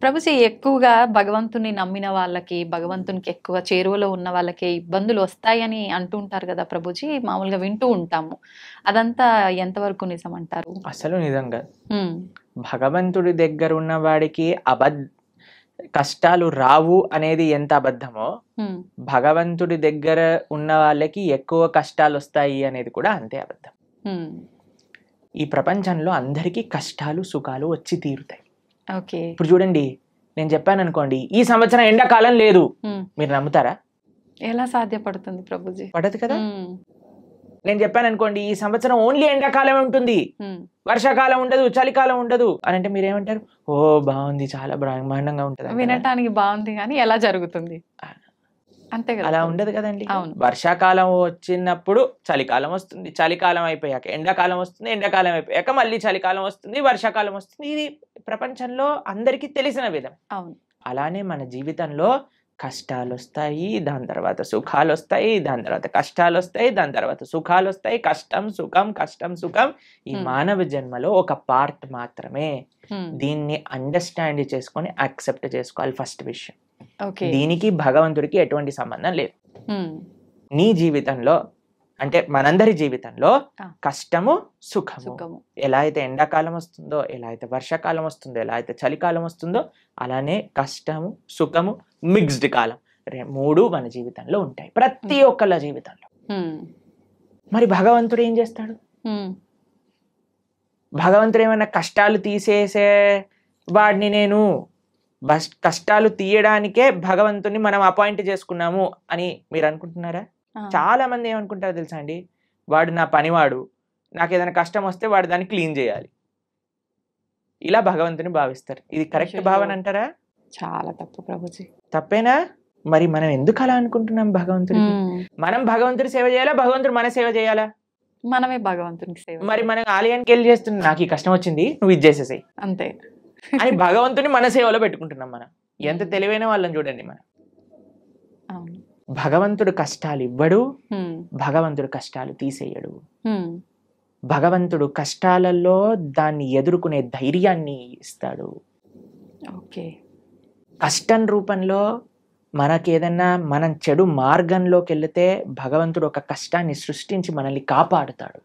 ప్రభుజీ ఎక్కువగా భగవంతుని నమ్మిన వాళ్ళకి, భగవంతునికి ఎక్కువ చేరువలో ఉన్న వాళ్ళకి ఇబ్బందులు వస్తాయని అంటుంటారు కదా ప్రభుజీ, మామూలుగా వింటూ ఉంటాము. అదంతా ఎంతవరకు నిజం అంటారు? అసలు నిజంగా భగవంతుడి దగ్గర ఉన్న వాడికి కష్టాలు రావు అనేది ఎంత అబద్ధమో, భగవంతుడి దగ్గర ఉన్న వాళ్ళకి ఎక్కువ కష్టాలు వస్తాయి అనేది కూడా అంతే అబద్ధం. ఈ ప్రపంచంలో అందరికీ కష్టాలు సుఖాలు వచ్చి తీరుతాయి. ఇప్పుడు చూడండి, నేను చెప్పాను అనుకోండి ఈ సంవత్సరం ఎండాకాలం లేదు, మీరు నమ్ముతారా? ఎలా సాధ్యపడుతుంది ప్రభుజీ? పడదు కదా. నేను చెప్పాను అనుకోండి ఈ సంవత్సరం ఓన్లీ ఎండాకాలం ఉంటుంది, వర్షాకాలం ఉండదు, చలికాలం ఉండదు అని అంటే మీరేమంటారు? ఓ బాగుంది, చాలా బ్రహ్మాండంగా ఉంటుంది. వినటానికి బాగుంది కానీ ఎలా జరుగుతుంది అంతే కదా. అలా ఉండదు కదండి. వర్షాకాలం వచ్చినప్పుడు చలికాలం వస్తుంది, చలికాలం అయిపోయాక ఎండాకాలం వస్తుంది, ఎండాకాలం అయిపోయాక మళ్ళీ చలికాలం వస్తుంది, వర్షాకాలం వస్తుంది. ఇది ప్రపంచంలో అందరికీ తెలిసిన విధం. అలానే మన జీవితంలో కష్టాలు వస్తాయి, దాని తర్వాత సుఖాలు వస్తాయి, దాని తర్వాత కష్టాలు వస్తాయి, దాని తర్వాత సుఖాలు వస్తాయి. కష్టం సుఖం, కష్టం సుఖం ఈ మానవ జన్మలో ఒక పార్ట్ మాత్రమే. దీన్ని అండర్స్టాండ్ చేసుకొని యాక్సెప్ట్ చేసుకోవాలి ఫస్ట్ విషయం. దీనికి భగవంతుడికి ఎటువంటి సంబంధం లేదు. నీ జీవితంలో అంటే మనందరి జీవితంలో కష్టము సుఖము, ఎలా అయితే ఎండాకాలం వస్తుందో, ఎలా అయితే వర్షాకాలం వస్తుందో, ఎలా అయితే చలికాలం వస్తుందో, అలానే కష్టము సుఖము మిక్స్డ్ కాలం మూడు మన జీవితంలో ఉంటాయి, ప్రతి ఒక్కళ్ళ జీవితంలో. మరి భగవంతుడు ఏం చేస్తాడు? భగవంతుడు ఏమైనా కష్టాలు తీసేసే వాడిని, నేను కష్టాలు తీయడానికే భగవంతుని మనం అపాయింట్ చేసుకున్నాము అని మీరు అనుకుంటున్నారా? చాలా మంది ఏమనుకుంటారో తెలుసా అండి, వాడు నా పనివాడు, నాకు ఏదైనా కష్టం వస్తే వాడు దాన్ని క్లీన్ చేయాలి, ఇలా భగవంతుని భావిస్తారు. ఇది కరెక్ట్ భావన అంటారా? చాలా తప్పు ప్రభుజీ. తప్పేనా? మరి మనం ఎందుకు అలా అనుకుంటున్నాం? భగవంతుడికి మనం భగవంతుడి సేవ చేయాలా, భగవంతుడు మన సేవ చేయాలా? మనమే భగవంతునికి సేవ. మరి మనం ఆలయానికి వెళ్ళి చేస్తున్నాం, నాకు ఈ కష్టం వచ్చింది నువ్వు ఇది చేసేసాయి అంతే అని భగవంతుని మన సేవలో పెట్టుకుంటున్నాం. మనం ఎంత తెలివైన వాళ్ళని చూడండి. మనం భగవంతుడు కష్టాలు ఇవ్వడు, భగవంతుడు కష్టాలు తీసేయడు. భగవంతుడు కష్టాలలో దాన్ని ఎదుర్కొనే ధైర్యాన్ని ఇస్తాడు. కష్టం రూపంలో మనకేదన్నా మనం చెడు మార్గంలోకి వెళితే భగవంతుడు ఒక కష్టాన్ని సృష్టించి మనల్ని కాపాడుతాడు,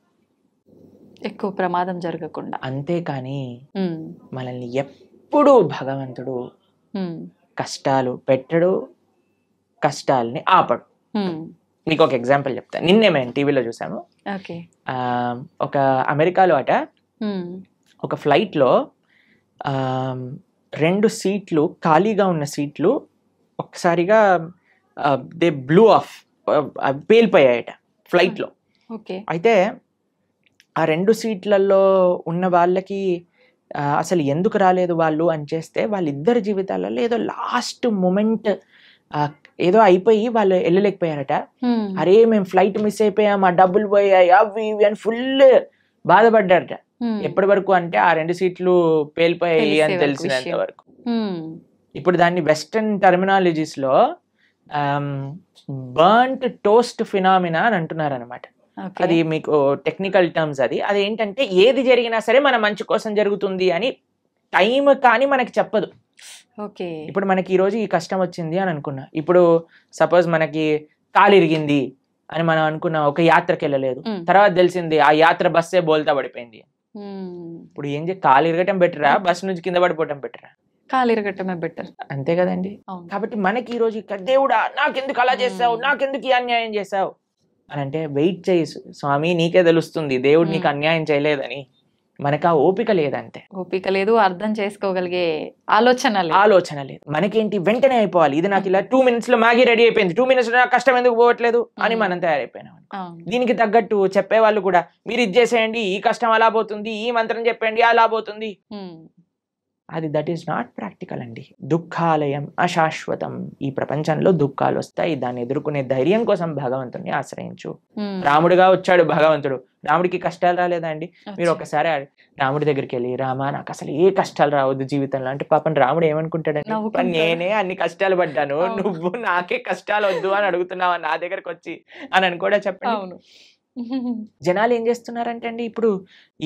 ఎక్కువ ప్రమాదం జరగకుండా. అంతేకాని మనల్ని ఎప్పుడూ భగవంతుడు కష్టాలు పెట్టడు, కష్టాలని ఆపడు. మీకు ఒక ఎగ్జాంపుల్ చెప్తాను. నిన్నే మేము టీవీలో చూసాము. ఒక అమెరికాలో అట ఒక ఫ్లైట్లో 2 సీట్లు ఖాళీగా ఉన్న సీట్లు ఒక్కసారిగా దే బ్లూ ఆఫ్, పేలిపోయాయట ఫ్లైట్లో. అయితే ఆ 2 సీట్లలో ఉన్న వాళ్ళకి అసలు ఎందుకు రాలేదు వాళ్ళు అని చేస్తే, వాళ్ళిద్దరి జీవితాలలో ఏదో లాస్ట్ మూమెంట్ ఏదో అయిపోయి వాళ్ళు వెళ్ళలేకపోయారట. అరే మేము ఫ్లైట్ మిస్ అయిపోయాం, ఆ డబ్బులు పోయాయి, అవి ఇవి అని ఫుల్ బాధపడ్డారట. ఎప్పటి వరకు అంటే ఆ 2 సీట్లు పేలిపోయాయి అని తెలిసినంత వరకు. ఇప్పుడు దాన్ని వెస్టర్న్ టర్మినాలజీస్ లో బర్న్ట్ టోస్ట్ ఫినామినా అని అంటున్నారు అనమాట. అది మీకు టెక్నికల్ టర్మ్స్. అది ఏంటంటే ఏది జరిగినా సరే మన మంచి కోసం జరుగుతుంది అని టైం కానీ మనకి చెప్పదు. ఇప్పుడు మనకి ఈ రోజు ఈ కష్టం వచ్చింది అని అనుకున్నా, ఇప్పుడు సపోజ్ మనకి కాలు ఇరిగింది అని మనం అనుకున్నాం, ఒక యాత్రకి వెళ్ళలేదు, తర్వాత తెలిసింది ఆ యాత్ర బస్సే బోల్తా పడిపోయింది. ఇప్పుడు ఏం కాలు ఇరగటం బెటరా, బస్ నుంచి కింద పడిపోవటం బెటరా? కాలు ఇరగటమే బెటర్, అంతే కదండి. కాబట్టి మనకి ఈ రోజు దేవుడా నాకెందుకు అలా చేసావు, నాకెందుకు ఈ అన్యాయం చేసావు అని అంటే, వెయిట్ చేయి స్వామి, నీకే తెలుస్తుంది దేవుడు నీకు అన్యాయం చేయలేదని. మనకు ఆ ఓపిక లేదంతే, ఓపిక లేదు, అర్థం చేసుకోగలిగే ఆలోచన లేదు. మనకేంటి వెంటనే అయిపోవాలి, ఇది నాకు ఇలా 2 minutes లో మ్యాగీ రెడీ అయిపోయింది, 2 minutes లో నాకు కష్టం ఎందుకు పోవట్లేదు అని మనం తయారైపోయినాం. దీనికి తగ్గట్టు చెప్పేవాళ్ళు కూడా, మీరు ఇది చేసేయండి ఈ కష్టం అలా పోతుంది, ఈ మంత్రం చెప్పండి అలా పోతుంది. అది దట్ ఈస్ నాట్ ప్రాక్టికల్ అండి. దుఃఖాలయం అశాశ్వతం. ఈ ప్రపంచంలో దుఃఖాలు వస్తాయి, దాన్ని ఎదుర్కొనే ధైర్యం కోసం భగవంతుని ఆశ్రయించు. రాముడిగా వచ్చాడు భగవంతుడు, రాముడికి కష్టాలు రాలేదా అండి? మీరు ఒకసారి రాముడి దగ్గరికి వెళ్ళి, రామా నాకు అసలు ఏ కష్టాలు రావద్దు జీవితంలో అంటే, పాపం రాముడు ఏమనుకుంటాడండి, నేనే అన్ని కష్టాలు పడ్డాను, నువ్వు నాకే కష్టాలు వద్దు అని అడుగుతున్నావా నా దగ్గరకు వచ్చి అని కూడా చెప్పండి. జనాలు ఏం చేస్తున్నారంటే అండి, ఇప్పుడు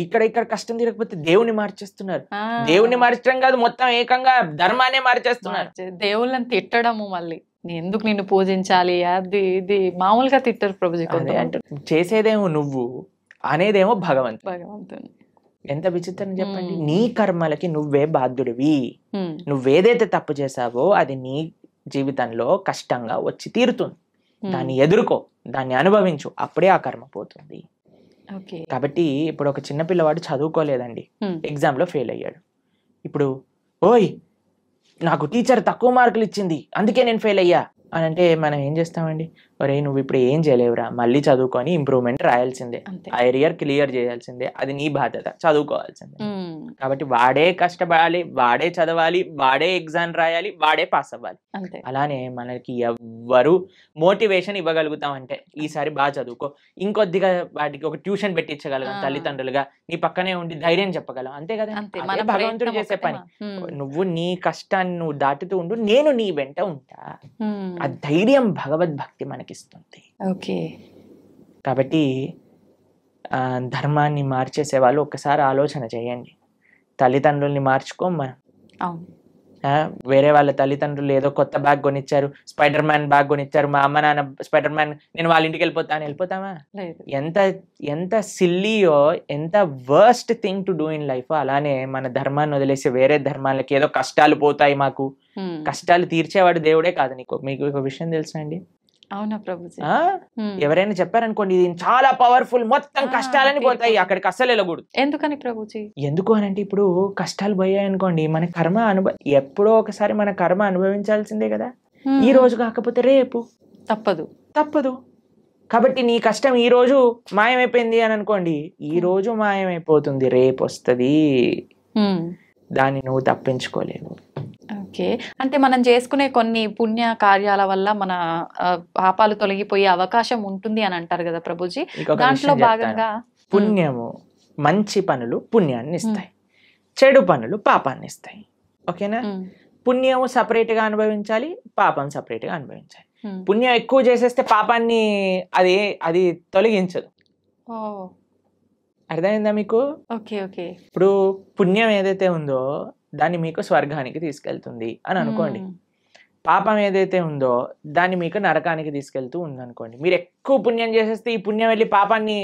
ఇక్కడ కష్టం తీరకపోతే దేవుని మార్చేస్తున్నారు. దేవుని మార్చడం కాదు, మొత్తం ఏకంగా ధర్మాన్ని మార్చేస్తున్నారు. దేవుళ్ళని తిట్టడము, మళ్ళీ ఎందుకు నిన్ను పూజించాలి, అది ఇది మామూలుగా తిట్టరు ప్రభుజీ. చేసేదేమో నువ్వు, అనేదేమో భగవంతుని. ఎంత విచిత్రం చెప్పండి. నీ కర్మలకి నువ్వే బాధ్యుడివి. నువ్వేదైతే తప్పు చేసావో అది నీ జీవితంలో కష్టంగా వచ్చి తీరుతుంది. దాన్ని ఎదుర్కో, దాన్ని అనుభవించు, అప్పుడే ఆ కర్మ పోతుంది. కాబట్టి ఇప్పుడు ఒక చిన్న పిల్లవాడు చదువుకోలేదండి, ఎగ్జామ్ లో ఫెయిల్ అయ్యాడు. ఇప్పుడు ఓయ్ నాకు టీచర్ తక్కువ మార్కులు ఇచ్చింది అందుకే నేను ఫెయిల్ అయ్యా అని అంటే మనం ఏం చేస్తామండి, ఒరే నువ్వు ఇప్పుడు ఏం చేయలేవురా, మళ్ళీ చదువుకొని ఇంప్రూవ్మెంట్ రాయాల్సిందే, ఆ ఏరియర్ క్లియర్ చేయాల్సిందే, అది నీ బాధ్యత, చదువుకోవాల్సిందే. కాబట్టి వాడే కష్టపడాలి, వాడే చదవాలి, వాడే ఎగ్జామ్ రాయాలి, వాడే పాస్ అవ్వాలి. అలానే మనకి ఎవ్వరు మోటివేషన్ ఇవ్వగలుగుతాం అంటే ఈసారి బాగా చదువుకో, ఇంకొద్దిగా వాటికి ఒక ట్యూషన్ పెట్టించగలం తల్లిదండ్రులుగా, నీ పక్కనే ఉండి ధైర్యం చెప్పగలం, అంతే కదా. భగవంతుడు చేసే పని. నువ్వు నీ కష్టాన్ని నువ్వు దాటుతూ ఉండు, నేను నీ వెంట ఉంటా. ఆ ధైర్యం భగవద్భక్తి మనకిస్తుంది. కాబట్టి ధర్మాన్ని మార్చేసే వాళ్ళు ఒక్కసారి ఆలోచన చేయండి. తల్లిదండ్రుల్ని మార్చుకోం మనం. వేరే వాళ్ళ తల్లిదండ్రులు ఏదో కొత్త బ్యాగ్ కొనిచ్చారు, స్పైడర్ మ్యాన్ బ్యాగ్ కొనిచ్చారు, మా అమ్మ నాన్న స్పైడర్ మ్యాన్, నేను వాళ్ళ ఇంటికి వెళ్ళిపోతాను, వెళ్ళిపోతామా? ఎంత సిల్లీయో, ఎంత worst thing to do in life. అలానే మన ధర్మాన్ని వదిలేసి వేరే ధర్మాలకి ఏదో కష్టాలు పోతాయి, మాకు కష్టాలు తీర్చేవాడు దేవుడే కాదు. మీకు ఒక విషయం తెలుసా అండి? అవునా ప్రభుజీ? ఎవరైనా చెప్పారనుకోండి ఇది చాలా పవర్ఫుల్, మొత్తం కష్టాలని పోతాయి, అక్కడికి అస్సలు వెళ్ళకూడదు. ఎందుకని ప్రభుజీ? ఎందుకు అని అంటే ఇప్పుడు కష్టాలు పోయాయి అనుకోండి, మన కర్మ ఎప్పుడో ఒకసారి మన కర్మ అనుభవించాల్సిందే కదా. ఈ రోజు కాకపోతే రేపు తప్పదు. కాబట్టి నీ కష్టం ఈ రోజు మాయమైపోయింది అని అనుకోండి, ఈ రోజు మాయమైపోతుంది, రేపు వస్తుంది, దాన్ని నువ్వు తప్పించుకోలేవు. అంటే మనం చేసుకునే కొన్ని పుణ్య కార్యాల వల్ల మన పాపాలు తొలగిపోయే అవకాశం ఉంటుంది అని అంటారు కదా ప్రభుజీ. దాంట్లో భాగంగా పుణ్యము, మంచి పనులు పుణ్యాన్ని ఇస్తాయి, చెడు పనులు పాపాన్ని ఇస్తాయి. ఓకేనా? పుణ్యము సపరేట్ గా అనుభవించాలి, పాపం సపరేట్ గా అనుభవించాలి. పుణ్యం ఎక్కువ చేసేస్తే పాపాన్ని అది తొలగించదు. అర్థమైందా మీకు? ఇప్పుడు పుణ్యం ఏదైతే ఉందో దాన్ని మీకు స్వర్గానికి తీసుకెళ్తుంది అని అనుకోండి, పాపం ఏదైతే ఉందో దాన్ని మీకు నరకానికి తీసుకెళ్తూ ఉంది అనుకోండి. మీరు ఎక్కువ పుణ్యం చేసేస్తే ఈ పుణ్యం వెళ్ళి పాపాన్ని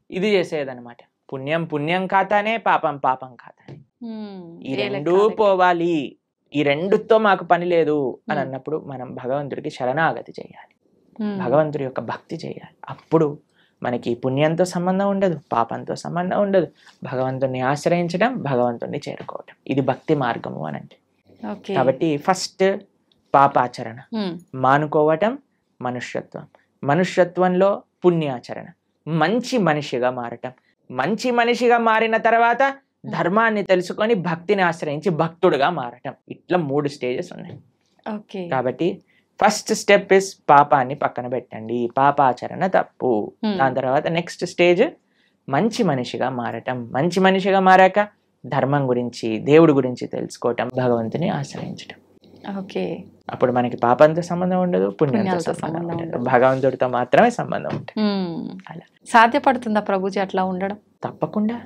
ఇది చేసేదన్నమాట. పుణ్యం ఖాతానే, పాపం ఖాతానే. ఈ రెండూ పోవాలి, ఈ రెండుతో మాకు పని లేదు అని అన్నప్పుడు మనం భగవంతుడికి శరణాగతి చేయాలి, భగవంతుడి యొక్క భక్తి చేయాలి. అప్పుడు మనకి పుణ్యంతో సంబంధం ఉండదు, పాపంతో సంబంధం ఉండదు. భగవంతుడిని ఆశ్రయించడం, భగవంతుడిని చేరుకోవటం, ఇది భక్తి మార్గము అని అంటే. కాబట్టి ఫస్ట్ పాపాచరణ మానుకోవటం మనుష్యత్వం, మనుష్యత్వంలో పుణ్యాచరణ, మంచి మనిషిగా మారటం, మంచి మనిషిగా మారిన తర్వాత ధర్మాన్ని తెలుసుకొని భక్తిని ఆశ్రయించి భక్తుడుగా మారటం. ఇట్లా 3 స్టేజెస్ ఉన్నాయి. కాబట్టి ఫస్ట్ స్టెప్ ఇస్ పాపాన్ని పక్కన పెట్టండి, పాపాచరణ తప్పు. దాని తర్వాత నెక్స్ట్ స్టేజ్ మంచి మనిషిగా మారటం, మంచి మనిషిగా మారాక ధర్మం గురించి, దేవుడి గురించి తెలుసుకోవటం, భగవంతుని ఆశ్రయించటం. అప్పుడు మనకి పాపంతో సంబంధం ఉండదు, పుణ్యంతో సంబంధం ఉండదు, భగవంతుడితో మాత్రమే సంబంధం ఉంటుంది. అలా సాధ్యపడుతుందా ప్రభుజీ అట్లా ఉండడం? తప్పకుండా.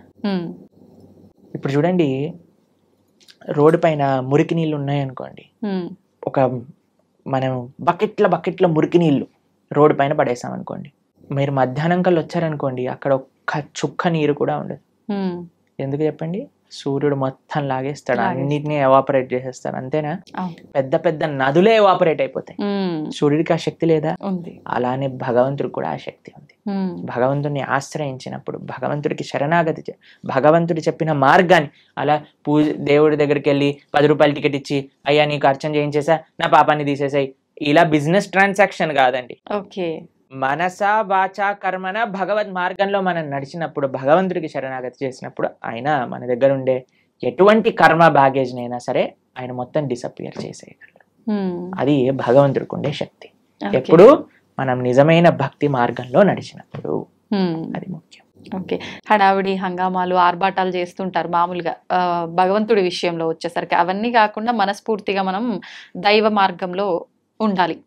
ఇప్పుడు చూడండి, రోడ్డు పైన మురికి నీళ్ళు ఉన్నాయనుకోండి, ఒక మనం బకెట్ల మురికి నీళ్లు రోడ్డు పైన పడేసాం అనుకోండి, మీరు మధ్యాహ్నం కల్లా వచ్చారనుకోండి, అక్కడ ఒక్క చుక్క నీరు కూడా ఉండదు. ఎందుకు చెప్పండి? సూర్యుడు మొత్తం లాగేస్తాడు, అన్నిటినీ ఎవాపరేట్ చేసేస్తాడు, అంతేనా? పెద్ద పెద్ద నదులే ఎవాపరేట్ అయిపోతాయి. సూర్యుడికి ఆ శక్తి లేదా? అలానే భగవంతుడికి కూడా ఆ శక్తి ఉంది. భగవంతుడిని ఆశ్రయించినప్పుడు, భగవంతుడికి శరణాగతి, భగవంతుడు చెప్పిన మార్గాన్ని, అలా దేవుడి దగ్గరికి వెళ్ళి 10 రూపాయల టికెట్ ఇచ్చి అయ్యా నీకు అర్చన చేయించేసా, నా పాపాన్ని తీసేసాయి, ఇలా బిజినెస్ ట్రాన్సాక్షన్ కాదండి. మనస వాచ కర్మన భగవద్ మార్గంలో మనం నడిచినప్పుడు, భగవంతుడికి శరణాగతి చేసినప్పుడు ఆయన మన దగ్గర ఉండే ఎటువంటి కర్మ బ్యాగేజ్ నైనా సరే ఆయన మొత్తం డిసపియర్ చేసేయగలరు. అది భగవంతుడికి ఉండే శక్తి. ఎప్పుడు మనం నిజమైన భక్తి మార్గంలో నడిచినప్పుడు, అది ముఖ్యం. హడావిడి హంగామాలు ఆర్భాటాలు చేస్తుంటారు మామూలుగా, భగవంతుడి విషయంలో వచ్చేసరికి అవన్నీ కాకుండా మనస్ఫూర్తిగా మనం దైవ మార్గంలో ఉండాలి.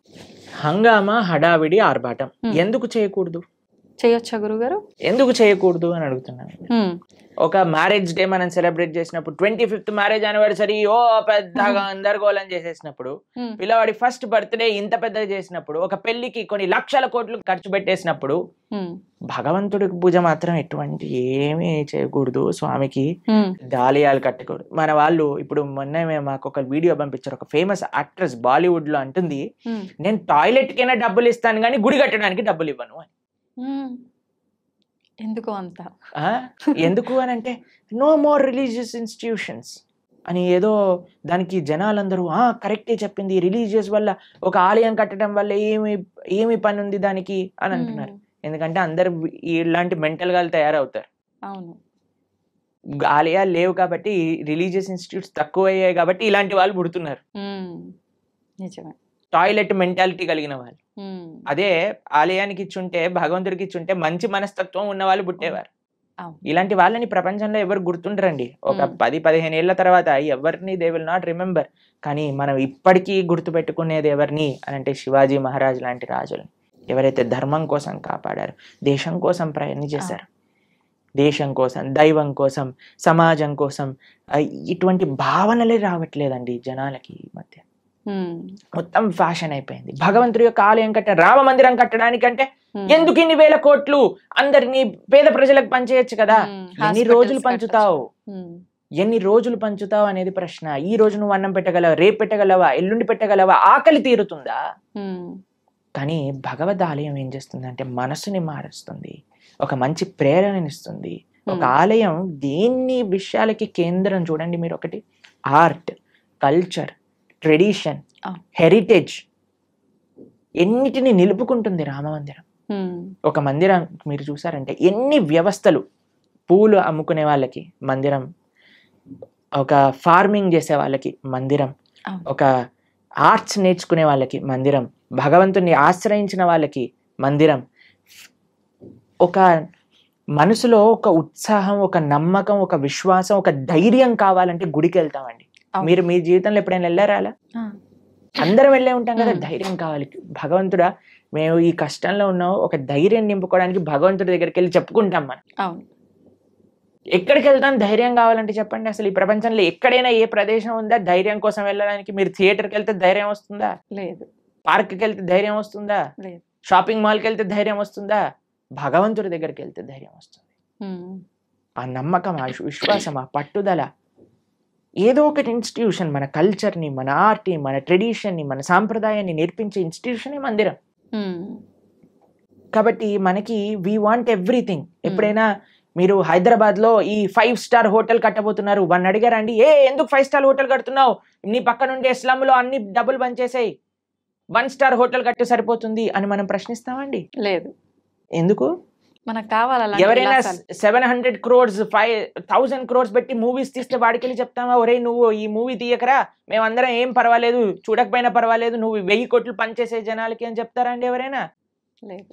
హంగామా, హడావిడి, ఆర్భాటం ఎందుకు చేయకూడదు? చేయొచ్చా గురుగారు? ఎందుకు చేయకూడదు అని అడుగుతున్నాను. ఒక మ్యారేజ్ డే మనం సెలబ్రేట్ చేసినప్పుడు 25th మ్యారేజ్ యానివర్సరీ పెద్దగా గందరగోళం చేసేసినప్పుడు, పిల్లవాడి ఫస్ట్ బర్త్డే ఇంత పెద్దగా చేసినప్పుడు, ఒక పెళ్లికి కొన్ని లక్షల కోట్లు ఖర్చు పెట్టేసినప్పుడు భగవంతుడికి పూజ మాత్రం ఎటువంటి ఏమీ చేయకూడదు, స్వామికి దాలియాలు కట్టకూడదు. మన వాళ్ళు ఇప్పుడు మొన్న మాకు ఒక వీడియో పంపించారు, ఒక ఫేమస్ యాక్ట్రెస్ బాలీవుడ్ లో అంటుంది, నేను టాయిలెట్ కైనా డబ్బులు ఇస్తాను కానీ గుడి కట్టడానికి డబ్బులు ఇవ్వను అని. ఎందుకు అంత? ఎందుకు అని అంటే నో మోర్ రిలీజియస్ ఇన్స్టిట్యూషన్స్ అని ఏదో దానికి జనాలందరూ కరెక్టే చెప్పింది, రిలీజియస్ వల్ల ఒక ఆలయం కట్టడం వల్ల ఏమి పని ఉంది దానికి అని అంటున్నారు. ఎందుకంటే అందరు ఇలాంటి మెంటల్ గా తయారవుతారు. అవును, ఆలయాలు లేవు కాబట్టి, రిలీజియస్ ఇన్స్టిట్యూట్స్ తక్కువ అయ్యాయి కాబట్టి ఇలాంటి వాళ్ళు పుడుతున్నారు. నిజమే, టాయిలెట్ మెంటాలిటీ కలిగిన వాళ్ళు. అదే ఆలయానికి ఇచ్చుంటే, భగవంతుడికి ఇచ్చుంటే మంచి మనస్తత్వం ఉన్న వాళ్ళు పుట్టేవారు. ఇలాంటి వాళ్ళని ప్రపంచంలో ఎవరు గుర్తుండరండి. ఒక 10-15 ఏళ్ల తర్వాత ఎవరిని దే విల్ నాట్ రిమెంబర్. కానీ మనం ఇప్పటికీ గుర్తు పెట్టుకునేది ఎవరిని అని అంటే శివాజీ మహారాజ్ లాంటి రాజులని, ఎవరైతే ధర్మం కోసం కాపాడారు, దేశం కోసం ప్రయత్నం చేశారు, దేశం కోసం, దైవం కోసం, సమాజం కోసం. ఇటువంటి భావనలే రావట్లేదండి జనాలకి ఈ మధ్య. మొత్తం ఫ్యాషన్ అయిపోయింది. భగవంతుడి యొక్క ఆలయం రామ మందిరం కట్టడానికంటే ఎందుకు ఇన్ని వేల కోట్లు, అందరినీ పేద ప్రజలకు పంచేయచ్చు కదా. ఎన్ని రోజులు పంచుతావు, ఎన్ని రోజులు పంచుతావు అనేది ప్రశ్న. ఈ రోజు నువ్వు అన్నం పెట్టగలవా, రేపు పెట్టగలవా, ఎల్లుండి పెట్టగలవా, ఆకలి తీరుతుందా? కానీ భగవద్ ఆలయం ఏం చేస్తుంది అంటే మనసుని మారుస్తుంది, ఒక మంచి ప్రేరణనిస్తుంది. ఒక ఆలయం దేన్ని విషయాలకి కేంద్రం చూడండి మీరు. ఒకటి ఆర్ట్, కల్చర్, ట్రెడిషన్, హెరిటేజ్, ఎన్నిటిని నిలుపుకుంటుంది రామమందిరం. ఒక మందిరం మీరు చూసారంటే ఎన్ని వ్యవస్థలు, పూలు అమ్ముకునే వాళ్ళకి మందిరం, ఒక ఫార్మింగ్ చేసే వాళ్ళకి మందిరం, ఒక ఆర్ట్స్ నేర్చుకునే వాళ్ళకి మందిరం, భగవంతుని ఆశ్రయించిన వాళ్ళకి మందిరం. ఒక మనసులో ఒక ఉత్సాహం, ఒక నమ్మకం, ఒక విశ్వాసం, ఒక ధైర్యం కావాలంటే గుడికి వెళ్తామండి. మీరు మీ జీవితంలో ఎప్పుడైనా వెళ్ళారా అలా? అందరం వెళ్ళే ఉంటాం కదా. ధైర్యం కావాలి. భగవంతుడా మేము ఈ కష్టంలో ఉన్నాము, ఒక ధైర్యం నింపుకోవడానికి భగవంతుడి దగ్గరికి వెళ్ళి చెప్పుకుంటాం మనం. ఎక్కడికి వెళ్తాం ధైర్యం కావాలంటే చెప్పండి. అసలు ఈ ప్రపంచంలో ఎక్కడైనా ఏ ప్రదేశం ఉందా ధైర్యం కోసం వెళ్ళడానికి? మీరు థియేటర్కి వెళ్తే ధైర్యం వస్తుందా? లేదు. పార్క్కి వెళ్తే ధైర్యం వస్తుందా? లేదు. షాపింగ్ మాల్కి వెళ్తే ధైర్యం వస్తుందా? భగవంతుడి దగ్గరికి వెళ్తే ధైర్యం వస్తుంది. ఆ నమ్మకం, ఆ విశ్వాసం, ఆ పట్టుదల. ఏదో ఒకటి ఇన్స్టిట్యూషన్ మన కల్చర్ని, మన ఆర్ట్ని, మన ట్రెడిషన్ని, మన సాంప్రదాయాన్ని నేర్పించే ఇన్స్టిట్యూషనే మందిరం. కాబట్టి మనకి వీ వాంట్ ఎవ్రీథింగ్. ఎప్పుడైనా మీరు హైదరాబాద్ లో ఈ 5 స్టార్ హోటల్ కట్టబోతున్నారు, వాడిని అడిగారండి, ఎందుకు 5 స్టార్ హోటల్ కడుతున్నావు, నీ పక్క నుండి స్లమ్ లో అన్ని డబ్బులు బంచేసాయి, 1 స్టార్ హోటల్ కట్టి సరిపోతుంది అని మనం ప్రశ్నిస్తామండి? లేదు. ఎందుకు? మనకు కావాలి. ఎవరైనా 700 crores 1000 crores పెట్టి మూవీస్ తీస్తే వాడికి వెళ్ళి చెప్తామా, ఒరే నువ్వు ఈ మూవీ తీయకరా, మేమందరం ఏం పర్వాలేదు, చూడకపోయినా పర్వాలేదు, నువ్వు 1000 కోట్లు పనిచేసే జనాలకి అని చెప్తారా అండి ఎవరైనా? లేదు.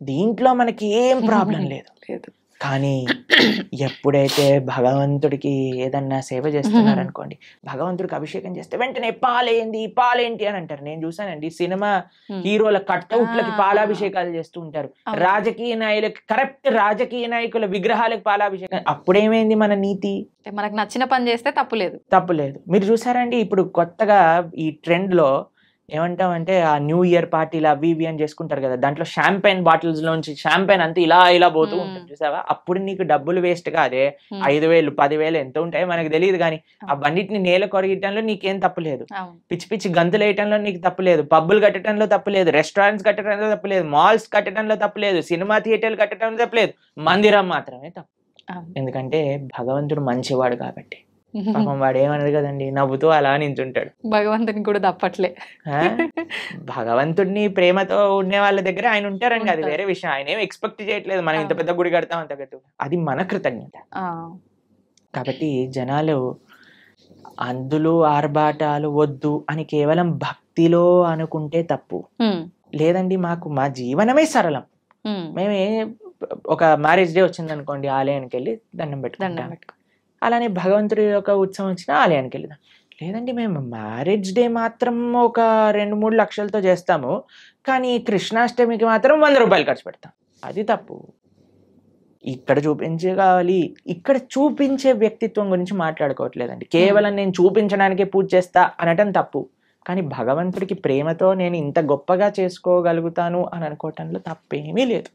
దీంట్లో మనకి ఏం ప్రాబ్లం లేదు. కానీ ఎప్పుడైతే భగవంతుడికి ఏదన్నా సేవ చేస్తున్నారనుకోండి, భగవంతుడికి అభిషేకం చేస్తే వెంటనే పాలేంటి అని అంటారు. నేను చూసానండి సినిమా హీరోల కట్అవుట్లకి పాలాభిషేకాలు చేస్తూ ఉంటారు. రాజకీయ నాయకులకి, కరెక్ట్ రాజకీయ నాయకుల విగ్రహాలకు పాలాభిషేకం. అప్పుడేమైంది మన నీతి? మనకు నచ్చిన పని చేస్తే తప్పులేదు. మీరు చూసారండి ఇప్పుడు కొత్తగా ఈ ట్రెండ్ లో ఏమంటామంటే ఆ న్యూ ఇయర్ పార్టీలు అవి ఇవి అని చేసుకుంటారు కదా, దాంట్లో షాంపైన్ బాటిల్స్ లోంచి షాంపైన్ అంతా ఇలా పోతూ ఉంటుంది చూసావా? అప్పుడు నీకు డబ్బులు వేస్ట్ కాదే, 5,000 10,000 ఎంత ఉంటాయో మనకు తెలియదు. కానీ ఆ బండిటిని నేల కొరగటంలో నీకేం తప్పులేదు, పిచ్చి పిచ్చి గంతులు వేయటంలో నీకు తప్పులేదు, పబ్బులు కట్టడంలో తప్పులేదు, రెస్టారెంట్స్ కట్టడంలో తప్పులేదు, మాల్స్ కట్టడంలో తప్పులేదు, సినిమా థియేటర్లు కట్టడంలో తప్పులేదు, మందిరం మాత్రమే తప్పు. ఎందుకంటే భగవంతుడు మంచివాడు కాబట్టి. పాపం వాడు ఏమన్నాడు కదండి, నవ్వుతూ అలా నించుంటాడు. భగవంతుని కూడా తప్పట్లే. భగవంతుడిని ప్రేమతో ఉండే వాళ్ళ దగ్గర ఆయన ఉంటారండి, అది వేరే విషయం. ఆయన ఏం ఎక్స్పెక్ట్ చేయట్లేదు మనం ఇంత పెద్ద గుడి కడతాం అంత గట్టు, అది మన కృతజ్ఞత. కాబట్టి జనాలు అందులో ఆర్భాటాలు వద్దు అని కేవలం భక్తిలో అనుకుంటే తప్పు. లేదండి మాకు మా జీవనమే సరళం, మేమే ఒక మ్యారేజ్ డే వచ్చింది అనుకోండి, ఆలయానికి వెళ్ళి దండం పెట్టుకుంటాం. అలానే భగవంతుడి యొక్క ఉత్సవం వచ్చిన ఆలయానికి వెళ్దాం. లేదండి మేము మ్యారేజ్ డే మాత్రం ఒక 2-3 లక్షలతో చేస్తాము, కానీ కృష్ణాష్టమికి మాత్రం 100 రూపాయలు ఖర్చు పెడతాం. అది తప్పు. ఇక్కడ చూపించగాలి, ఇక్కడ చూపించే వ్యక్తిత్వం గురించి మాట్లాడుకోవట్లేదండి. కేవలం నేను చూపించడానికే పూజ చేస్తా అనటం తప్పు. కానీ భగవంతుడికి ప్రేమతో నేను ఇంత గొప్పగా చేసుకోగలుగుతాను అని అనుకోవటంలో తప్పేమీ లేదు.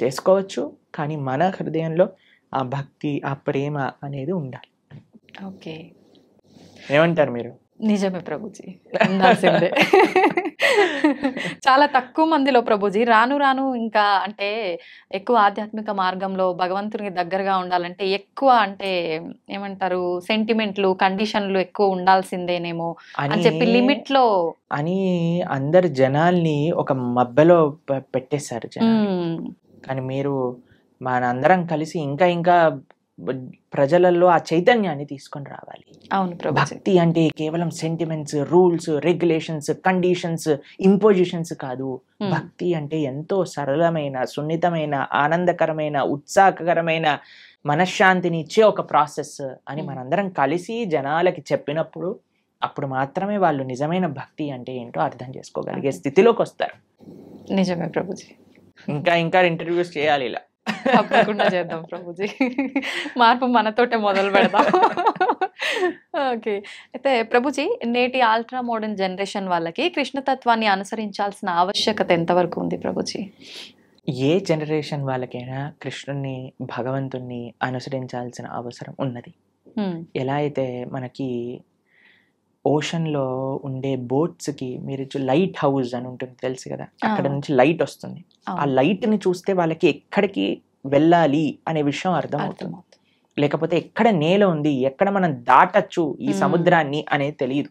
చేసుకోవచ్చు, కానీ మన హృదయంలో ఆ భక్తి, ఆ ప్రేమ అనేది ఉండాలి. ఓకే, ఏమంటారు మీరు? నిజమే ప్రభుజీ, ఉండాల్సిందే. చాలా తక్కువ మందిలో ప్రభుజీ రాను రాను ఇంకా అంటే ఎక్కువ ఆధ్యాత్మిక మార్గంలో భగవంతునికి దగ్గరగా ఉండాలంటే ఎక్కువ అంటే ఏమంటారు సెంటిమెంట్లు, కండిషన్లు ఎక్కువ ఉండాల్సిందేనేమో అని చెప్పి లిమిట్ లో అని అందరు జనాల్ని ఒక మబ్బెలో పెట్టేశారు జనాలు. కానీ మీరు మనందరం కలిసి ఇంకా ఇంకా ప్రజలలో ఆ చైతన్యాన్ని తీసుకొని రావాలి. అవును, భక్తి అంటే కేవలం sentiments, rules, regulations, conditions, impositions కాదు. భక్తి అంటే ఎంతో సరళమైన, సున్నితమైన, ఆనందకరమైన, ఉత్సాహకరమైన, మనశ్శాంతిని ఇచ్చే ఒక ప్రాసెస్ అని మనందరం కలిసి జనాలకి చెప్పినప్పుడు అప్పుడు మాత్రమే వాళ్ళు నిజమైన భక్తి అంటే ఏంటో అర్థం చేసుకోగలిగే స్థితిలోకి వస్తారు. నిజమే ప్రభుజీ. ఇంకా ఇంకా ఇంటర్వ్యూస్ చేయాలి ఇలా. తప్పకుండా చేద్దాం ప్రభుజీ, మార్పు మనతోటే మొదలు పెడదాం. ఓకే, అయితే ప్రభుజీ నేటి అల్ట్రా మోడర్న్ జనరేషన్ వాళ్ళకి కృష్ణతత్వాన్ని అనుసరించాల్సిన ఆవశ్యకత ఎంతవరకు ఉంది ప్రభుజీ? ఏ జనరేషన్ వాళ్ళకైనా కృష్ణుని, భగవంతుణ్ణి అనుసరించాల్సిన అవసరం ఉన్నది. ఎలా అయితే మనకి ఓషన్లో ఉండే బోట్స్కి మీరు లైట్ హౌస్ అని ఉంటుంది తెలుసు కదా, అక్కడ నుంచి లైట్ వస్తుంది. ఆ లైట్ని చూస్తే వాళ్ళకి ఎక్కడికి వెళ్ళాలి అనే విషయం అర్థం అవుతుంది. లేకపోతే ఎక్కడ నేల ఉంది, ఎక్కడ మనం దాటచ్చు ఈ సముద్రాన్ని అనేది తెలియదు.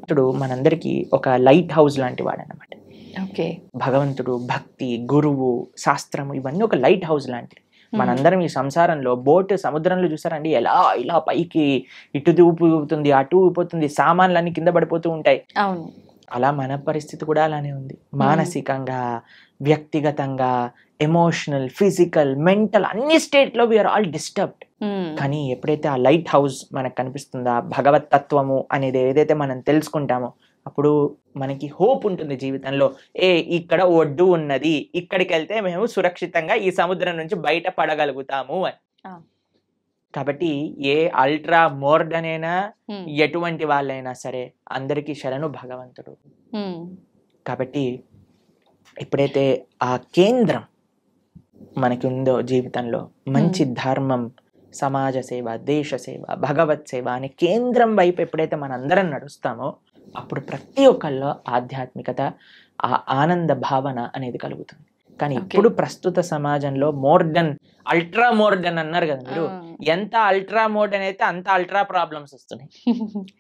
ఇప్పుడు మనందరికి ఒక లైట్ హౌస్ లాంటి వాడు అన్నమాట. భగవంతుడు, భక్తి, గురువు, శాస్త్రము ఇవన్నీ ఒక లైట్ హౌస్ లాంటివి. మనందరం ఈ సంసారంలో బోట్ సముద్రంలో చూసారండి, ఎలా ఇలా పైకి ఇటు ఊపుతుంది, అటు ఊపుతుంది, సామాన్లన్నీ కింద పడిపోతూ ఉంటాయి. అలా మన పరిస్థితి కూడా అలానే ఉంది. మానసికంగా, వ్యక్తిగతంగా, ఎమోషనల్, ఫిజికల్, మెంటల్ అన్ని స్టేట్ లో వీఆర్ ఆల్ డిస్టర్బ్డ్. కానీ ఎప్పుడైతే ఆ లైట్ హౌస్ మనకు కనిపిస్తుందో, భగవత్ తత్వము అనేది ఏదైతే మనం తెలుసుకుంటామో అప్పుడు మనకి హోప్ ఉంటుంది జీవితంలో. ఇక్కడ ఒడ్డు ఉన్నది, ఇక్కడికి వెళ్తే మేము సురక్షితంగా ఈ సముద్రం నుంచి బయట పడగలుగుతాము అని. కాబట్టి ఏ అల్ట్రా మోడర్న్ అయినా, ఎటువంటి వాళ్ళైనా సరే అందరికీ శరణు భగవంతుడు. కాబట్టి ఎప్పుడైతే ఆ కేంద్రం మనకి ఉందో జీవితంలో, మంచి ధర్మం, సమాజ సేవ, దేశ సేవ, భగవత్ సేవ అనే కేంద్రం వైపు ఎప్పుడైతే మనందరం నడుస్తామో అప్పుడు ప్రతి ఒక్కళ్ళలో ఆధ్యాత్మికత, ఆ ఆనంద భావన అనేది కలుగుతుంది. కానీ ఇప్పుడు ప్రస్తుత సమాజంలో మోడర్న్, అల్ట్రా మోడర్న్ అన్నారు కదా మీరు, ఎంత అల్ట్రా మోడర్న్ అయితే అంత అల్ట్రా ప్రాబ్లమ్స్ వస్తున్నాయి.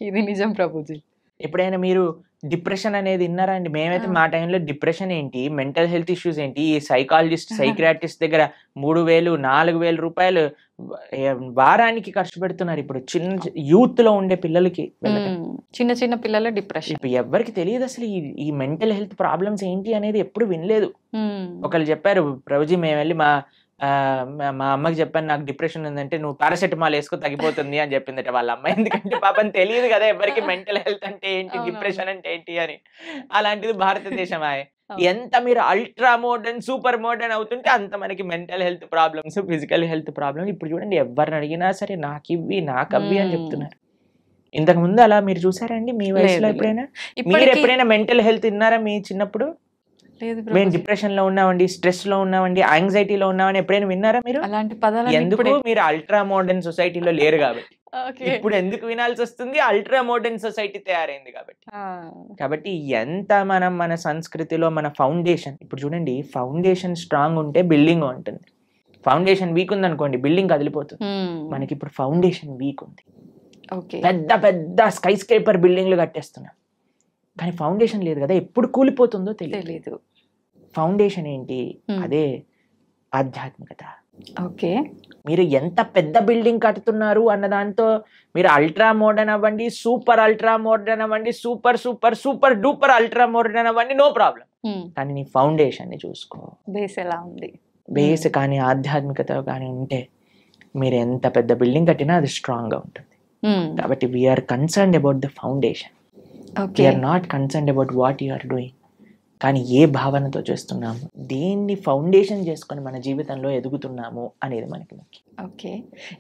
ఇది నిజం ప్రభుజీ. ఎప్పుడైనా మీరు డిప్రెషన్ అనేది విన్నారా అండి? మేమైతే మా టైంలో డిప్రెషన్ ఏంటి, మెంటల్ హెల్త్ ఇష్యూస్ ఏంటి, ఈ సైకాలజిస్ట్, సైక్రియాటిస్ట్ దగ్గర 3,000-4,000 రూపాయలు వారానికి ఖర్చు పెడుతున్నారు ఇప్పుడు చిన్న యూత్ లో ఉండే పిల్లలకి. చిన్న చిన్న పిల్లల డిప్రెషన్ ఇప్పుడు ఎవరికి తెలియదు అసలు ఈ మెంటల్ హెల్త్ ప్రాబ్లమ్స్ ఏంటి అనేది ఎప్పుడు వినలేదు. ఒకళ్ళు చెప్పారు, ప్రభుజీ మేము వెళ్ళి మా అమ్మకి చెప్పాను నాకు డిప్రెషన్ ఉందంటే నువ్వు పారాసెటమాల్ వేసుకో తగ్గిపోతుంది అని చెప్పిందట వాళ్ళ అమ్మ. ఎందుకంటే పాపం తెలియదు కదా ఎవరికి మెంటల్ హెల్త్ అంటే ఏంటి, డిప్రెషన్ అంటే ఏంటి అని. అలాంటిది భారతదేశం. ఎంత మీరు అల్ట్రా మోడర్న్, సూపర్ మోడర్న్ అవుతుంటే అంత మనకి mental health problems, physical health problems. ఇప్పుడు చూడండి, ఎవరిని అడిగినా సరే నాకివ్వి నాకవ్వి అని చెప్తున్నారు. ఇంతకు ముందు అలా మీరు చూసారండి మీ వయసులో ఎప్పుడైనా? మీరు ఎప్పుడైనా మెంటల్ హెల్త్ విన్నారా మీ చిన్నప్పుడు? మేము డిప్రెషన్ లో ఉన్నామండి, స్ట్రెస్ లో ఉన్నామండి, యాంగ్జైటీలో ఉన్నామని ఎప్పుడైనా విన్నారా మీరు? అలాంటి పదాలు ఎందుకు? మీరు అల్ట్రా మోడర్న్ సొసైటీలో లేరు కాబట్టి. ఇప్పుడు ఎందుకు వినాల్సి వస్తుంది? అల్ట్రా మోడర్న్ సొసైటీ తయారైంది కాబట్టి. కాబట్టి ఎంత మనం మన సంస్కృతిలో మన ఫౌండేషన్, ఇప్పుడు చూడండి, ఫౌండేషన్ స్ట్రాంగ్ ఉంటే బిల్డింగ్ ఉంటుంది. ఫౌండేషన్ వీక్ ఉంది అనుకోండి బిల్డింగ్ కదిలిపోతుంది. మనకి ఇప్పుడు ఫౌండేషన్ వీక్ ఉంది, పెద్ద పెద్ద స్కై స్క్రేపర్ బిల్డింగ్లు కట్టేస్తున్నాం. కానీ ఫౌండేషన్ లేదు కదా, ఎప్పుడు కూలిపోతుందో తెలియదు. ఫౌండేషన్ ఏంటి? అదే ఆధ్యాత్మికత. ఓకే, మీరు ఎంత పెద్ద బిల్డింగ్ కట్టుతున్నారు అన్న దాంతో మీరు అల్ట్రా మోడర్న్ అవ్వండి, సూపర్ అల్ట్రా మోడర్న్ అవ్వండి, super super super duper ultra modern అవ్వండి, నో ప్రాబ్లం. కానీ నీ ఫౌండేషన్ ని చూసుకో, బేస్ ఎలా ఉంది. బేస్ కానీ ఆధ్యాత్మికత కానీ ఉంటే మీరు ఎంత పెద్ద బిల్డింగ్ కట్టినా అది స్ట్రాంగ్ గా ఉంటుంది. కాబట్టి we are concerned about the foundation. We are not concerned about what you are doing. కానీ ఏ భావనతో చేస్తున్నాము, దేన్ని ఫౌండేషన్ చేసుకొని మన జీవితంలో ఎదుగుతున్నాము అనేది మనకి ముఖ్యం. ఓకే,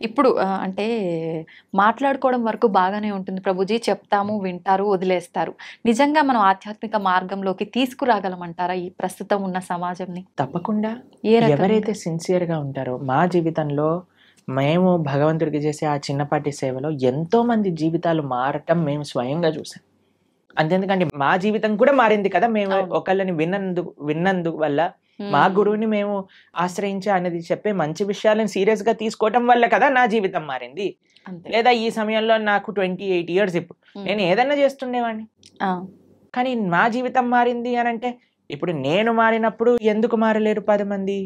ఇప్పుడు అంటే మాట్లాడుకోవడం వరకు బాగానే ఉంటుంది ప్రభుజీ, చెప్తాము, వింటారు, వదిలేస్తారు. నిజంగా మనం ఆధ్యాత్మిక మార్గంలోకి తీసుకురాగలమంటారా ఈ ప్రస్తుతం ఉన్న సమాజంని? తప్పకుండా. ఏ రకంగా? ఎవరైతే సిన్సియర్గా ఉంటారో, మా జీవితంలో మేము భగవంతుడికి చేసే ఆ చిన్నపాటి సేవలో ఎంతో మంది జీవితాలు మారటం మేము స్వయంగా చూసాం. అంతేందుకంటే మా జీవితం కూడా మారింది కదా, మేము ఒకళ్ళని విన్నందుకు వల్ల, మా గురువుని మేము ఆశ్రయించా అనేది చెప్పే మంచి విషయాలను సీరియస్ గా తీసుకోవటం వల్ల కదా నా జీవితం మారింది. లేదా ఈ సమయంలో నాకు 28 years, ఇప్పుడు నేను ఏదన్నా చేస్తుండేవాడిని, కానీ మా జీవితం మారింది అని అంటే ఇప్పుడు నేను మారినప్పుడు ఎందుకు మారలేరు 10 మంది?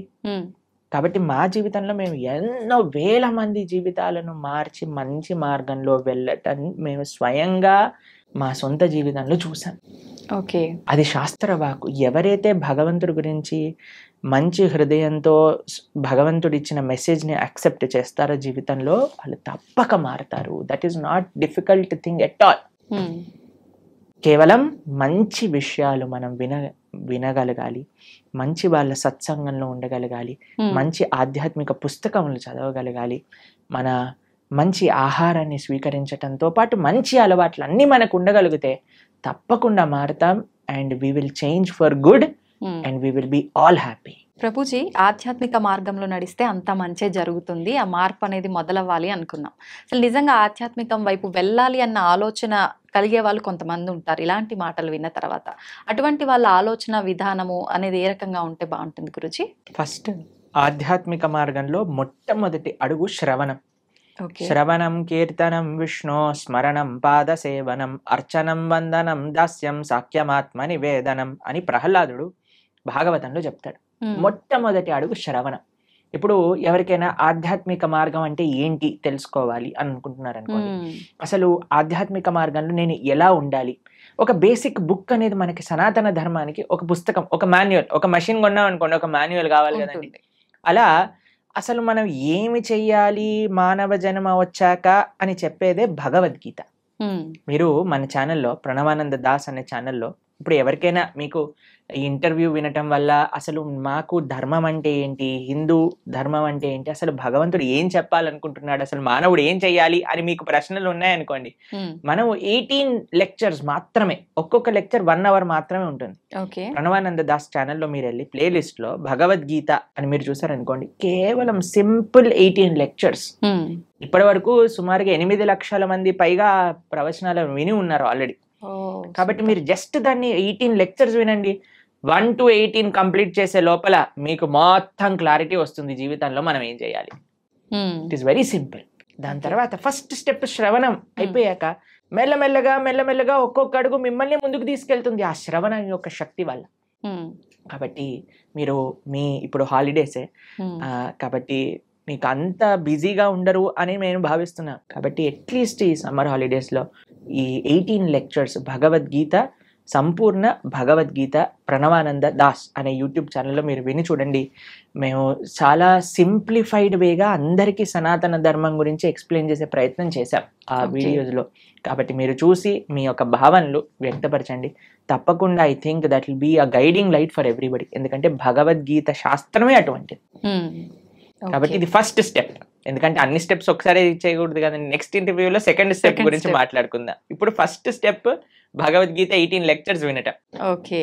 కాబట్టి మా జీవితంలో మేము ఎన్నో వేల మంది జీవితాలను మార్చి మంచి మార్గంలో వెళ్ళటం మేము స్వయంగా మా సొంత జీవితంలో చూసాం. ఓకే, అది శాస్త్రవాకు. ఎవరైతే భగవంతుడి గురించి మంచి హృదయంతో భగవంతుడు ఇచ్చిన మెసేజ్ని యాక్సెప్ట్ చేస్తారో జీవితంలో, వాళ్ళు తప్పక మారతారు. That is not difficult thing at all. కేవలం మంచి విషయాలు మనం వినగలగాలి, మంచి వాళ్ళ సత్సంగంలో ఉండగలగాలి, మంచి ఆధ్యాత్మిక పుస్తకములు చదవగలగాలి, మన మంచి ఆహారాన్ని స్వీకరించటంతో పాటు మంచి అలవాట్లు అన్నీ మనకు ఉండగలిగితే తప్పకుండా మారుతాం. And we will change for good and we will be all happy. Prabhuji, ఆధ్యాత్మిక మార్గంలో నడిస్తే అంత మంచే జరుగుతుంది, ఆ మార్పు అనేది మొదలవ్వాలి అనుకున్నాం. అసలు నిజంగా ఆధ్యాత్మికం వైపు వెళ్ళాలి అన్న ఆలోచన కలిగే వాళ్ళు కొంతమంది ఉంటారు ఇలాంటి మాటలు విన్న తర్వాత. అటువంటి వాళ్ళ ఆలోచన విధానము అనేది ఏ రకంగా ఉంటే బాగుంటుంది గురుజీ? ఫస్ట్, ఆధ్యాత్మిక మార్గంలో మొట్టమొదటి అడుగు శ్రవణం. శ్రవణం కీర్తనం విష్ణు స్మరణం పాదసేవనం అర్చనం వందనం దాస్యం సాఖ్యమాత్మ నివేదనం అని ప్రహ్లాదుడు భాగవతంలో చెప్తాడు. మొట్టమొదటి అడుగు శ్రవణం. ఇప్పుడు ఎవరికైనా ఆధ్యాత్మిక మార్గం అంటే ఏంటి తెలుసుకోవాలి అని అనుకుంటున్నారు అనుకోండి, అసలు ఆధ్యాత్మిక మార్గంలో నేను ఎలా ఉండాలి, ఒక బేసిక్ బుక్ అనేది మనకి సనాతన ధర్మానికి ఒక పుస్తకం, ఒక మాన్యువల్, ఒక మెషిన్ కొన్నాం అనుకోండి, ఒక మాన్యువల్ కావాలి కదండి. అలా అసలు మనం ఏమి చెయ్యాలి మానవ జన్మ వచ్చాక అని చెప్పేదే భగవద్గీత. మీరు మన ఛానల్లో, ప్రణవానంద దాస్ అనే ఛానల్లో, ఇప్పుడు ఎవరికైనా మీకు ఈ ఇంటర్వ్యూ వినటం వల్ల అసలు మాకు ధర్మం అంటే ఏంటి, హిందూ ధర్మం అంటే ఏంటి, అసలు భగవంతుడు ఏం చెప్పాలనుకుంటున్నాడు, అసలు మానవుడు ఏం చెయ్యాలి అని మీకు ప్రశ్నలు ఉన్నాయనుకోండి, మనం 18 లెక్చర్స్ మాత్రమే, ఒక్కొక్క లెక్చర్ 1 hour మాత్రమే ఉంటుంది. ప్రణవానంద దాస్ ఛానల్లో మీరు వెళ్ళి ప్లేలిస్ట్ లో భగవద్గీత అని మీరు చూసారనుకోండి, కేవలం సింపుల్ 18 లెక్చర్స్. ఇప్పటి వరకు సుమారుగా 8 లక్షల మంది పైగా ప్రవచనాలు విని ఉన్నారు ఆల్రెడీ. కాబట్టి మీరు జస్ట్ దాన్ని 18 లెక్చర్స్ వినండి, 1 to 18 కంప్లీట్ చేసే లోపల మీకు మొత్తం క్లారిటీ వస్తుంది జీవితంలో మనం ఏం చేయాలి. It is very simple. దాని తర్వాత ఫస్ట్ స్టెప్ శ్రవణం అయిపోయాక మెల్లమెల్లగా ఒక్కొక్క అడుగు మిమ్మల్ని ముందుకు తీసుకెళ్తుంది ఆ శ్రవణం యొక్క శక్తి వల్ల. కాబట్టి మీరు ఇప్పుడు హాలిడేసే కాబట్టి మీకు అంత బిజీగా ఉండరు అని నేను భావిస్తున్నాను. కాబట్టి అట్లీస్ట్ ఈ సమ్మర్ హాలిడేస్లో ఈ 18 లెక్చర్స్ భగవద్గీత, సంపూర్ణ భగవద్గీత ప్రణవానంద దాస్ అనే యూట్యూబ్ ఛానల్లో మీరు విని చూడండి. మేము చాలా సింప్లిఫైడ్ వేగా అందరికీ సనాతన ధర్మం గురించి ఎక్స్ప్లెయిన్ చేసే ప్రయత్నం చేశాం ఆ వీడియోస్లో. కాబట్టి మీరు చూసి మీ యొక్క భావనలు వ్యక్తపరచండి. తప్పకుండా I think that will be a guiding light for everybody. ఎందుకంటే భగవద్గీత శాస్త్రమే అటువంటిది. కాబట్టి ఇది ఫస్ట్ స్టెప్. ఎందుకంటే అన్ని స్టెప్స్ ఒకసారి చేయకూడదు కదండి. నెక్స్ట్ ఇంటర్వ్యూలో సెకండ్ స్టెప్ గురించి మాట్లాడుకుందాం. ఇప్పుడు ఫస్ట్ స్టెప్ భగవద్గీత 18 లెక్చర్స్ వినటం. ఓకే,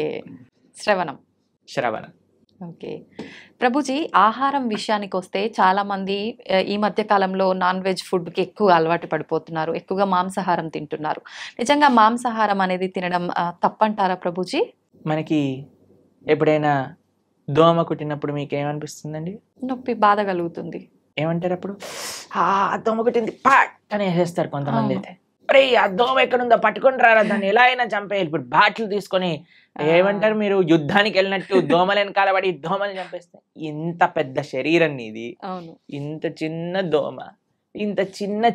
శ్రవణం. ఓకే ప్రభుజీ, ఆహారం విషయానికి వస్తే చాలా మంది ఈ మధ్య కాలంలో నాన్ వెజ్ ఫుడ్కి ఎక్కువ అలవాటు పడిపోతున్నారు, ఎక్కువగా మాంసాహారం తింటున్నారు. నిజంగా మాంసాహారం అనేది తినడం తప్పంటారా ప్రభుజీ? మనకి ఎప్పుడైనా దోమ కుట్టినప్పుడు మీకు ఏమనిపిస్తుందండి? నొప్పి, బాధ కలుగుతుంది. ఏమంటారు అప్పుడు? దోమ కుట్టింది పాట్ అని వేసేస్తారు కొంతమంది. అయితే అరే ఆ దోమ ఎక్కడుందో పట్టుకొని రారా, దాన్ని ఎలా అయినా చంపేయాలి. ఇప్పుడు బ్యాట్లు తీసుకొని ఏమంటారు, మీరు యుద్ధానికి వెళ్ళినట్టు దోమలను కాలబడి దోమలు చంపేస్తాయి. ఇంత పెద్ద శరీరం నీది, ఇంత చిన్న దోమ, ఇంత చిన్న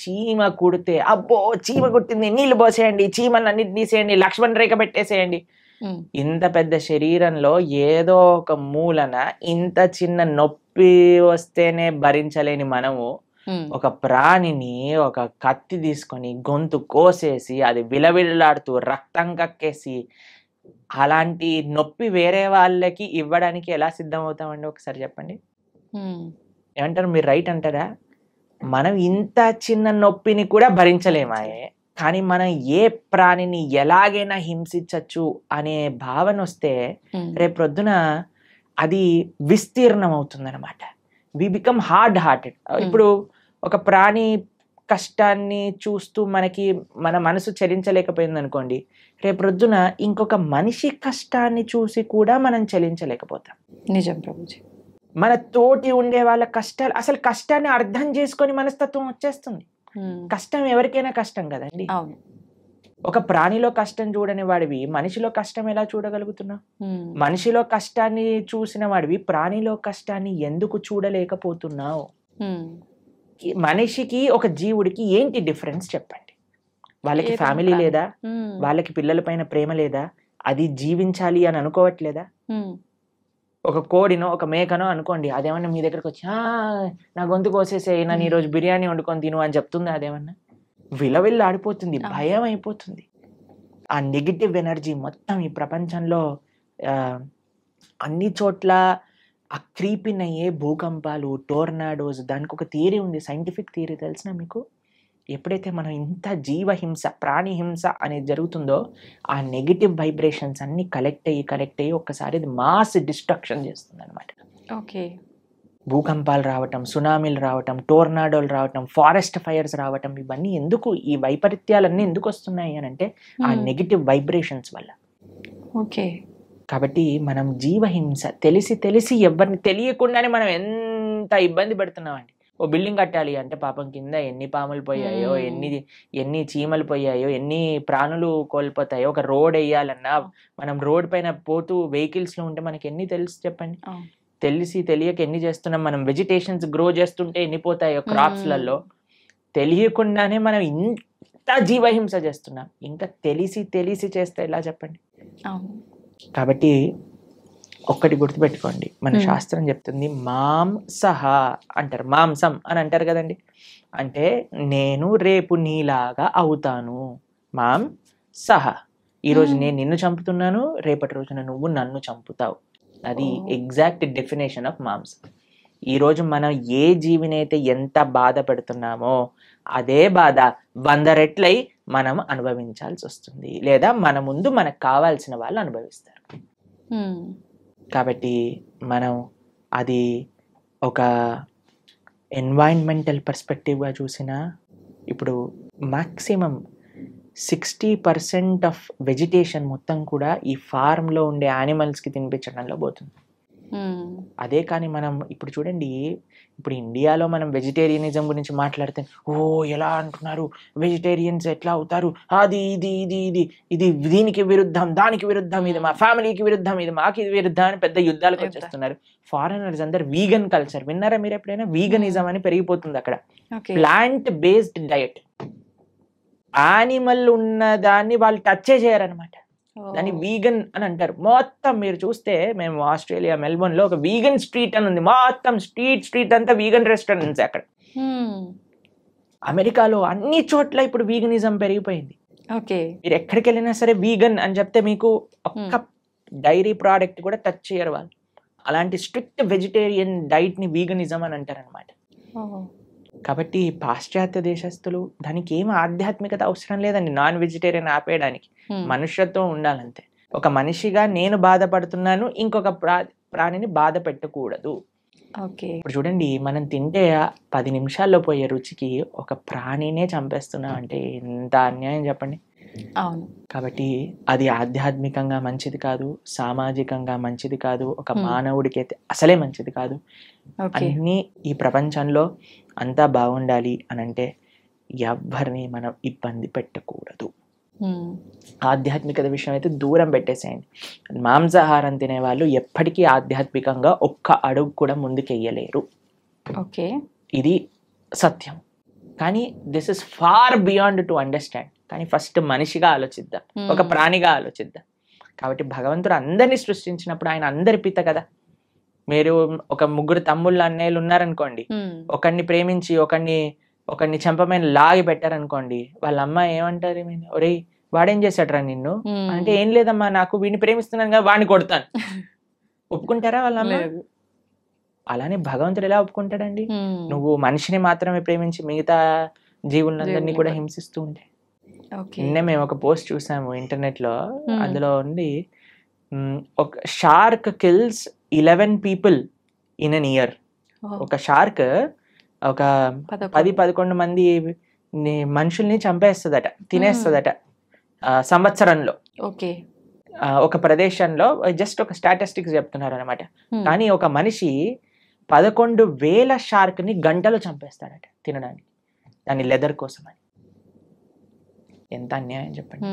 చీమ కుడితే అబ్బో చీమ కుట్టింది, నీళ్లు పోసేయండి, చీమలు అన్నిటి తీసేయండి, లక్ష్మణ్ రేఖ పెట్టేసేయండి. ఇంత పెద్ద శరీరంలో ఏదో ఒక మూలన ఇంత చిన్న నొప్పి వస్తేనే భరించలేని మనము ఒక ప్రాణిని ఒక కత్తి తీసుకొని గొంతు కోసేసి అది విలవిల్లాడుతూ రక్తం కక్కేసి అలాంటి నొప్పి వేరే వాళ్ళకి ఇవ్వడానికి ఎలా సిద్ధం అవుతామండి ఒకసారి చెప్పండి. ఏమంటారు మీరు? రైట్ అంటారా? మనం ఇంత చిన్న నొప్పిని కూడా భరించలేమాయే, కానీ మనం ఏ ప్రాణిని ఎలాగైనా హింసించచ్చు అనే భావన వస్తే రేపు ప్రొద్దున అది విస్తీర్ణం అవుతుంది అనమాట. We become hard hearted. ఇప్పుడు ఒక ప్రాణి కష్టాన్ని చూస్తూ మన మనసు చలించలేకపోయింది అనుకోండి, రేపు రొద్దున ఇంకొక మనిషి కష్టాన్ని చూసి కూడా మనం చలించలేకపోతాం. నిజం ప్రభుజీ. మన తోటి ఉండే వాళ్ళ కష్టాలు, అసలు కష్టాన్ని అర్థం చేసుకొని మనస్తత్వం వచ్చేస్తుంది. కష్టం ఎవరికైనా కష్టం కదండి. ఒక ప్రాణిలో కష్టం చూడని వాడివి మనిషిలో కష్టం ఎలా చూడగలుగుతున్నావు? మనిషిలో కష్టాన్ని చూసిన వాడివి ప్రాణిలో కష్టాన్ని ఎందుకు చూడలేకపోతున్నావు? మనిషికి ఒక జీవుడికి ఏంటి డిఫరెన్స్ చెప్పండి? వాళ్ళకి ఫ్యామిలీ లేదా? వాళ్ళకి పిల్లల పైన ప్రేమ లేదా? అది జీవించాలి అని అనుకోవట్లేదా? ఒక కోడినో ఒక మేకనో అనుకోండి, అదేమన్నా మీ దగ్గరకు వచ్చి నా గొంతు కోసేసే, నన్ను ఈరోజు బిర్యానీ వండుకొని తిను అని చెప్తుంది. అదేమన్నా విలవిల్లు ఆడిపోతుంది, భయం అయిపోతుంది. ఆ నెగిటివ్ ఎనర్జీ మొత్తం ఈ ప్రపంచంలో అన్ని చోట్ల ఆ క్రీపిన్ అయ్యే భూకంపాలు, టోర్నాడోస్, దానికి ఒక థియరీ ఉంది, సైంటిఫిక్ థియరీ తెలిసిన మీకు? ఎప్పుడైతే మనం ఇంత జీవహింస, ప్రాణి హింస అనేది జరుగుతుందో ఆ నెగిటివ్ వైబ్రేషన్స్ అన్ని కలెక్ట్ అయ్యి ఒక్కసారి అది మాస్ డిస్ట్రక్షన్ చేస్తుంది అనమాట. ఓకే. భూకంపాలు రావటం, సునామీలు రావటం, టోర్నాడోలు రావటం, ఫారెస్ట్ ఫైర్స్ రావటం, ఇవన్నీ ఎందుకు, ఈ వైపరీత్యాలన్నీ ఎందుకు వస్తున్నాయి అని అంటే ఆ నెగిటివ్ వైబ్రేషన్స్ వల్ల. ఓకే. కాబట్టి మనం జీవహింస తెలిసి ఎవరిని తెలియకుండానే మనం ఎంత ఇబ్బంది పెడుతున్నామండి. ఓ బిల్డింగ్ కట్టాలి అంటే పాపం కింద ఎన్ని పాములు పోయాయో, ఎన్ని చీమలు పోయాయో, ఎన్ని ప్రాణులు కోల్పోతాయో. ఒక రోడ్ వేయాలన్నా మనం రోడ్ పైన పోతూ వెహికల్స్ లో ఉంటే మనకి ఎన్ని తెలుసు చెప్పండి? తెలియక ఎన్ని చేస్తున్నాం మనం. వెజిటేషన్స్ గ్రో చేస్తుంటే ఎన్ని పోతాయో క్రాప్స్ లలో. తెలియకుండానే మనం ఇంత జీవహింస చేస్తున్నాం. ఇంకా తెలిసి చేస్తే ఎలా చెప్పండి? కాబట్టి ఒక్కటి గుర్తుపెట్టుకోండి, మన శాస్త్రం చెప్తుంది మాంసహ అంటారు, మాంసం అని అంటారు కదండి. అంటే నేను రేపు నీలాగా అవుతాను. మాంసహ, ఈరోజు నేను నిన్ను చంపుతున్నాను, రేపటి రోజున నువ్వు నన్ను చంపుతావు. అది ఎగ్జాక్ట్ డెఫినేషన్ ఆఫ్ మాంసం. ఈరోజు మనం ఏ జీవినైతే ఎంత బాధ పెడుతున్నామో అదే బాధ 100 రెట్లై మనం అనుభవించాల్సి వస్తుంది, లేదా మన ముందు మనకు కావాల్సిన వాళ్ళు అనుభవిస్తారు. కాబట్టి మనం అది ఒక ఎన్వైరన్మెంటల్ పర్స్పెక్టివ్గా చూసినా, ఇప్పుడు మ్యాక్సిమం 60% ఆఫ్ వెజిటేషన్ మొత్తం కూడా ఈ ఫార్మ్లో ఉండే యానిమల్స్కి తినిపించడంలో పోతుంది. అదే కానీ మనం ఇప్పుడు చూడండి, ఇప్పుడు ఇండియాలో మనం వెజిటేరియనిజం గురించి మాట్లాడితే ఎలా అంటున్నారు, వెజిటేరియన్స్ ఎట్లా అవుతారు, అది ఇది ఇది ఇది ఇది దీనికి విరుద్ధం, దానికి విరుద్ధం, ఇది మా ఫ్యామిలీకి విరుద్ధం, ఇది మాకు ఇది విరుద్ధం అని పెద్ద యుద్ధాలకు వచ్చేస్తున్నారు. ఫారినర్స్ అందరు వీగన్ కల్చర్ విన్నారా మీరు ఎప్పుడైనా? వీగనిజం అని పెరిగిపోతుంది అక్కడ. ప్లాంట్ బేస్డ్ డయట్, యానిమల్ ఉన్న దాన్ని వాళ్ళు టచ్చే చేయరనమాట, దాన్ని వీగన్ అని అంటారు. మొత్తం మీరు చూస్తే, మేము ఆస్ట్రేలియా మెల్బోర్న్ లో ఒక వీగన్ స్ట్రీట్ అని ఉంది, మొత్తం స్ట్రీట్ అంతా వీగన్ రెస్టారెంట్స్. అక్కడ అమెరికాలో అన్ని చోట్ల ఇప్పుడు వీగనిజం పెరిగిపోయింది. మీరు ఎక్కడికి వెళ్ళినా సరే వీగన్ అని చెప్తే మీకు ఒక్క డైరీ ప్రోడక్ట్ కూడా టచ్ చేయరు వాళ్ళు. అలాంటి స్ట్రిక్ట్ వెజిటేరియన్ డైట్ ని వీగనిజం అని అంటారు అనమాట. కాబట్టి పాశ్చాత్య దేశస్తులు, దానికి ఏం ఆధ్యాత్మికత అవసరం లేదండి నాన్ వెజిటేరియన్ ఆపేయడానికి. మనుష్యత్వం ఉండాలంతే. ఒక మనిషిగా నేను బాధపడుతున్నాను, ఇంకొక ప్రాణిని బాధ పెట్టకూడదు. ఇప్పుడు చూడండి, మనం తింటే 10 నిమిషాల్లో పోయే రుచికి ఒక ప్రాణినే చంపేస్తున్నాం అంటే ఎంత అన్యాయం చెప్పండి. కాబట్టి అది ఆధ్యాత్మికంగా మంచిది కాదు, సామాజికంగా మంచిది కాదు, ఒక మానవుడికి అయితే అసలే మంచిది కాదు. అన్ని ఈ ప్రపంచంలో అంతా బాగుండాలి అని అంటే ఎవరిని మనం ఇబ్బంది పెట్టకూడదు. ఆధ్యాత్మికత విషయం అయితే దూరం పెట్టేసేయండి. మాంసాహారం తినే వాళ్ళు ఎప్పటికీ ఆధ్యాత్మికంగా ఒక్క అడుగు కూడా ముందుకెయ్యలేరు. ఇది సత్యం. కానీ this is far beyond to understand. కానీ ఫస్ట్ మనిషిగా ఆలోచిద్దాం, ఒక ప్రాణిగా ఆలోచిద్దాం. కాబట్టి భగవంతుడు అందరినీ సృష్టించినప్పుడు ఆయన అందరి పిత కదా. మీరు ఒక 3 తమ్ముళ్ళు అన్నయ్యలు ఉన్నారనుకోండి, ఒకరిని ప్రేమించి ఒకరిని చెంపమైన లాగి పెట్టారనుకోండి, వాళ్ళ అమ్మ ఏమంటారు, ఒరేయ్ వాడేం చేశాడు రా నిన్ను అంటే, ఏం లేదమ్మా, నాకు వీడిని ప్రేమిస్తున్నాను కదా, వాడిని కొడతాను. ఒప్పుకుంటారా వాళ్ళ? అలానే భగవంతుడు ఎలా ఒప్పుకుంటాడండి? నువ్వు మనిషిని మాత్రమే ప్రేమించి మిగతా జీవులందరినీ కూడా హింసిస్తూ ఉంటే. నిన్న మేము ఒక పోస్ట్ చూసాము ఇంటర్నెట్ లో, అందులో ఉంది ఒక shark kills 11 people in an year. ఒక షార్క్ ఒక 10-11 మంది మనుషుల్ని చంపేస్తుందట, తినేస్తుందట సంవత్సరంలో. ఒక ప్రదేశంలో, జస్ట్ ఒక స్టాటిస్టిక్స్ చెప్తున్నారు అనమాట. కానీ ఒక మనిషి 11,000 షార్క్ ని గంటలో చంపేస్తాడట తినడానికి, దాని లెదర్ కోసం అని. ఎంత అన్యాయం చెప్పండి.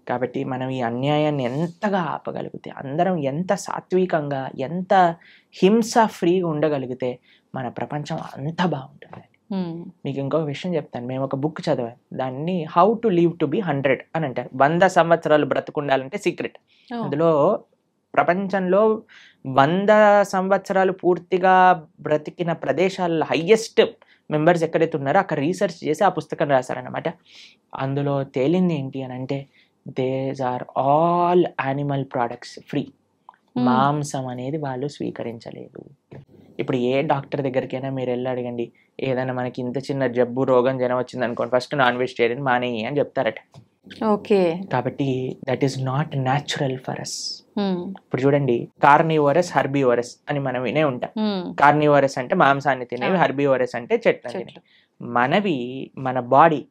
కాబట్టి మనం ఈ అన్యాయాన్ని ఎంతగా ఆపగలిగితే, అందరం ఎంత సాత్వికంగా, ఎంత హింస ఫ్రీగా ఉండగలిగితే మన ప్రపంచం అంత బాగుంటుంది. మీకు ఇంకొక విషయం చెప్తాను. మేము ఒక బుక్ చదివాం, దాన్ని how to live to be 100 అని అంటారు. 100 సంవత్సరాలు బ్రతుకుండాలంటే సీక్రెట్. అందులో ప్రపంచంలో 100 సంవత్సరాలు పూర్తిగా బ్రతికిన ప్రదేశాల్లో హైయెస్ట్ మెంబర్స్ ఎక్కడైతే ఉన్నారో అక్కడ రీసెర్చ్ చేసి ఆ పుస్తకం రాశారనమాట. అందులో తేలింది ఏంటి అని అంటే, these are all animal products free. మాంసం అనేది వాళ్ళు స్వీకరించలేదు. ఇప్పుడు ఏ డాక్టర్ దగ్గరికైనా మీరు వెళ్ళి అడగండి, ఏదైనా మనకి ఇంత చిన్న జబ్బు, రోగం, జనం వచ్చింది అనుకోండి, ఫస్ట్ నాన్ వెజిటేరియన్ మానేయి అని చెప్తారట. కాబట్టి that is not natural for us. ఇప్పుడు చూడండి, కార్నివోరస్, హర్బివోరస్ అని మనం వినే ఉంటాం. కార్నివోరస్ అంటే మాంసాన్ని తినేవి, హర్బివోరస్ అంటే చెట్లను తినేవి. మనవి, మన బాడీ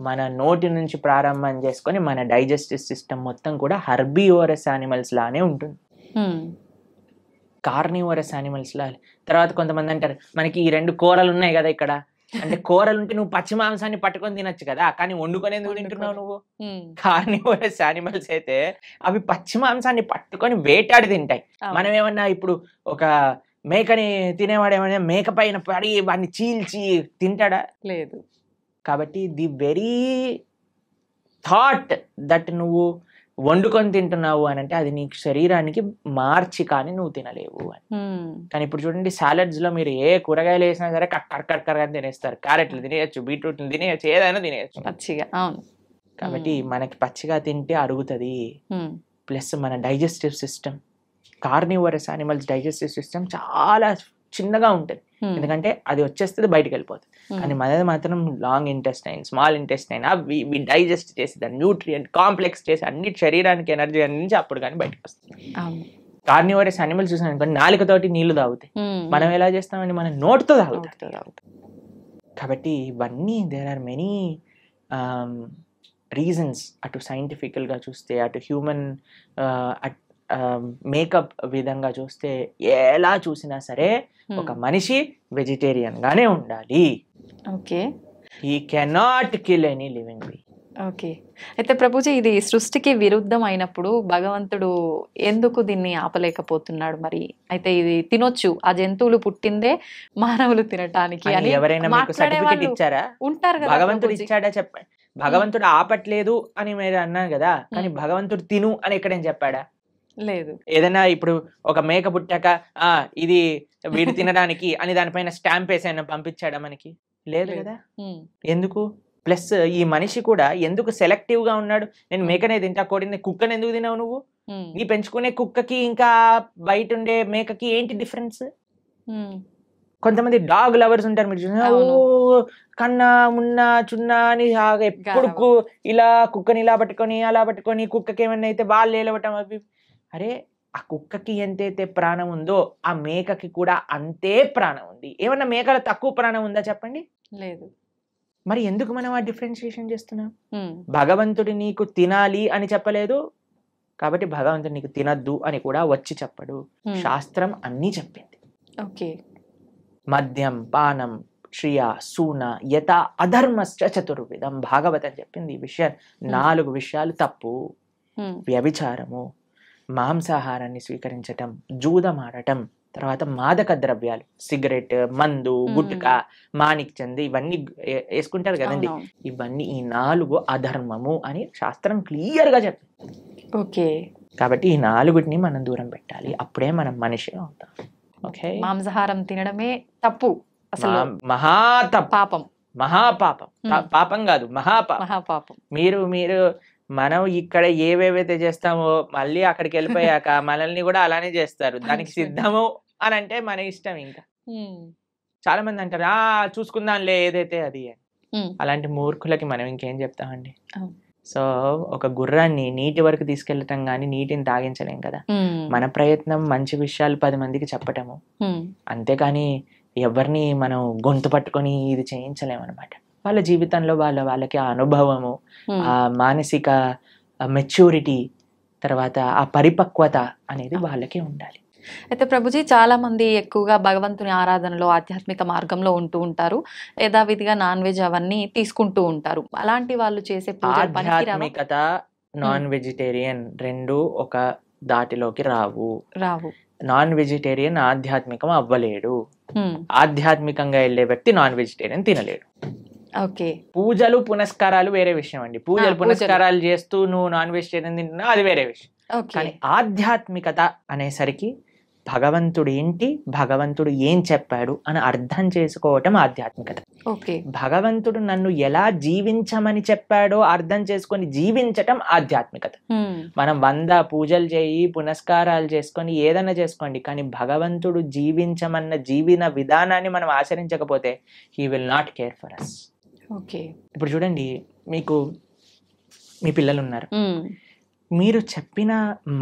మన నోటి నుంచి ప్రారంభం చేసుకొని మన డైజెస్టివ్ సిస్టమ్ మొత్తం కూడా హర్బివోరస్ యానిమల్స్ లానే ఉంటుంది, కార్నివోరస్ యానిమల్స్ లా. తర్వాత కొంతమంది అంటారు, మనకి ఈ 2 కూరలు ఉన్నాయి కదా ఇక్కడ, అంటే కూరలు ఉంటే నువ్వు పచ్చి మాంసాన్ని పట్టుకొని తినొచ్చు కదా, కానీ వండుకొని ఎందుకు తింటున్నావు నువ్వు? కార్నివోరస్ యానిమల్స్ అయితే అవి పచ్చి మాంసాన్ని పట్టుకొని వేటాడి తింటాయి. మనం ఏమన్నా ఇప్పుడు ఒక మేకని తినేవాడు ఏమన్నా మేక పైన పడి వాడిని చీల్చి తింటాడా? లేదు. కాబట్టి ది వెరీ థాట్ దట్ నువ్వు వండుకొని తింటున్నావు అని అంటే అది నీ శరీరానికి మార్చి కానీ నువ్వు తినలేవు అని. కానీ ఇప్పుడు చూడండి, సాలడ్స్ లో మీరు ఏ కూరగాయలు వేసినా సరే కక్కర్ అని తినేస్తారు. క్యారెట్లు తినేయచ్చు, బీట్రూట్లు తినేయచ్చు, ఏదైనా తినేయచ్చు పచ్చిగా. కాబట్టి మనకి పచ్చిగా తింటే అరుగుతుంది. ప్లస్ మన digestive system, carnivorous animals digestive system చాలా చిన్నగా ఉంటుంది, ఎందుకంటే అది వచ్చేస్తుంది బయటకు వెళ్ళిపోతుంది. కానీ మనది మాత్రం లాంగ్ ఇంటెస్టైన్, స్మాల్ ఇంటెస్టైన్, అవి డైజెస్ట్ చేసి దాన్ని న్యూట్రియంట్ కాంప్లెక్స్ చేసి అన్ని శరీరానికి ఎనర్జీ అందించి అప్పుడు కానీ బయటకు వస్తుంది. కార్నివోరస్ యానిమల్స్ చూసాను నాలుకతోటి నీళ్లు తాగుతాయి, మనం ఎలా చేస్తామని మన నోటితో తాగుతాం. కాబట్టి ఇవన్నీ దేర్ ఆర్ మెనీ రీజన్స్. అటు సైంటిఫికల్గా చూస్తే, అటు హ్యూమన్ మేకప్ విధంగా చూస్తే, ఎలా చూసినా సరే ఒక మనిషి వెజిటేరియన్ గానే ఉండాలి. He cannot kill any living being. అయితే ప్రభుజీ, ఇది సృష్టికి విరుద్ధం అయినప్పుడు భగవంతుడు ఎందుకు దీన్ని ఆపలేకపోతున్నాడు మరి? అయితే ఇది తినొచ్చు, ఆ జంతువులు పుట్టిందే మానవులు తినటానికి అని ఎవరైనా మీకు సర్టిఫికెట్ ఇచ్చారా? ఉంటారు కదా. భగవంతుడు ఇచ్చాడా చెప్పండి. భగవంతుడు ఆపట్లేదు అని మీరు అన్నారు కదా, కానీ భగవంతుడు తిను అని ఎక్కడేం చెప్పాడా? లేదు. ఏదైనా ఇప్పుడు ఒక మేక పుట్టాక ఇది వీడు తినడానికి అని దానిపైన స్టాంప్ వేసి ఆయన పంపించాడా మనకి? లేదు కదా. ఎందుకు? ప్లస్ ఈ మనిషి కూడా ఎందుకు సెలెక్టివ్ గా ఉన్నాడు? నేను మేకనే తింటా, కోడిని, కుక్కని ఎందుకు తినావు నువ్వు? నీ పెంచుకునే కుక్కకి ఇంకా బయట ఉండే మేకకి ఏంటి డిఫరెన్స్? కొంతమంది డాగ్ లవర్స్ ఉంటారు, మీరు చూసారు, కన్నా మున్నా చున్నా అని ఎప్పుడు ఇలా కుక్కని ఇలా పట్టుకొని అలా పట్టుకొని, కుక్కకి ఏమన్నా అయితే వాళ్ళు ఏలవటం అవి. అరే, ఆ కుక్కకి ఎంతైతే ప్రాణం ఉందో ఆ మేకకి కూడా అంతే ప్రాణం ఉంది. ఏమన్నా మేకల తక్కువ ప్రాణం ఉందా చెప్పండి? లేదు. మరి ఎందుకు మనం ఆ డిఫరెన్షియేషన్ చేస్తున్నాం? భగవంతుడు నీకు తినాలి అని చెప్పలేదు, కాబట్టి భగవంతుడు నీకు తినద్దు అని కూడా వచ్చి చెప్పడు. శాస్త్రం అన్నీ చెప్పింది. మద్యం, పానం, శ్రియ, సూన, యత, అధర్మశ్చ చతుర్విధం. భాగవతం చెప్పింది ఈ విషయాలు. 4 విషయాలు తప్పు. వ్యభిచారము, మాంసాహారాన్ని స్వీకరించటం, జూదమాడటం, తర్వాత మాదక ద్రవ్యాలు, సిగరెట్, మందు, గుట్కా, మాణిక్ చంద్, ఇవన్నీ వేసుకుంటారు కదండి, ఇవన్నీ ఈ 4 అధర్మము అని శాస్త్రం క్లియర్ గా చెప్తుంది. కాబట్టి ఈ 4ని మనం దూరం పెట్టాలి, అప్పుడే మనం మనిషి అవుతాం. మాంసాహారం తినడమే తప్పు, అసలు మహాతప్పు, పాపం, మహాపాపం. పాపం కాదు, మహాపాపం. మహాపాపం. మీరు మనం ఇక్కడ ఏవేవైతే చేస్తామో మళ్ళీ అక్కడికి వెళ్ళిపోయాక మనల్ని కూడా అలానే చేస్తారు. దానికి సిద్ధము అని అంటే మన ఇష్టం. ఇంకా చాలా మంది అంటారు చూసుకుందాంలే ఏదైతే అది. అలాంటి మూర్ఖులకి మనం ఇంకేం చెప్తామండి. సో ఒక గుర్రాన్ని నీటి వరకు తీసుకెళ్ళటం కానీ నీటిని తాగించలేం కదా. మన ప్రయత్నం మంచి విషయాలు 10 మందికి చెప్పటము, అంతేకాని ఎవరిని మనం గొంతు పట్టుకొని ఇది చేయించలేమన్నమాట. వాళ్ళ జీవితంలో వాళ్ళకి ఆ అనుభవము, ఆ మానసిక మెచ్యూరిటీ, తర్వాత ఆ పరిపక్వత అనేది వాళ్ళకే ఉండాలి. అయితే ప్రభుజీ చాలా మంది ఎక్కువగా భగవంతుని ఆరాధనలో ఆధ్యాత్మిక మార్గంలో ఉంటూ ఉంటారు, యథావిధిగా నాన్ వెజ్ అవన్నీ తీసుకుంటూ ఉంటారు. అలాంటి వాళ్ళు చేసే ఆధ్యాత్మికత నాన్ వెజిటేరియన్ రెండు ఒక దాటిలోకి రావు. నాన్ వెజిటేరియన్ ఆధ్యాత్మికం అవ్వలేడు. ఆధ్యాత్మికంగా వెళ్ళే వ్యక్తి నాన్ వెజిటేరియన్ తినలేడు. పూజలు పునస్కారాలు వేరే విషయం అండి. పూజలు పునస్కారాలు చేస్తూ నువ్వు నాన్ వెజిటేరియన్ తింటున్నావు, అది వేరే విషయం. కానీ ఆధ్యాత్మికత అనేసరికి భగవంతుడు ఏంటి, భగవంతుడు ఏం చెప్పాడు అని అర్థం చేసుకోవటం ఆధ్యాత్మికత. భగవంతుడు నన్ను ఎలా జీవించమని చెప్పాడో అర్థం చేసుకొని జీవించటం ఆధ్యాత్మికత. మనం 100 పూజలు చేయి, పునస్కారాలు చేసుకొని ఏదైనా చేసుకోండి, కానీ భగవంతుడు జీవించమన్న జీవన విధానాన్ని మనం ఆచరించకపోతే he will not care for us. ఇప్పుడు చూడండి, మీకు మీ పిల్లలు ఉన్నారు, మీరు చెప్పిన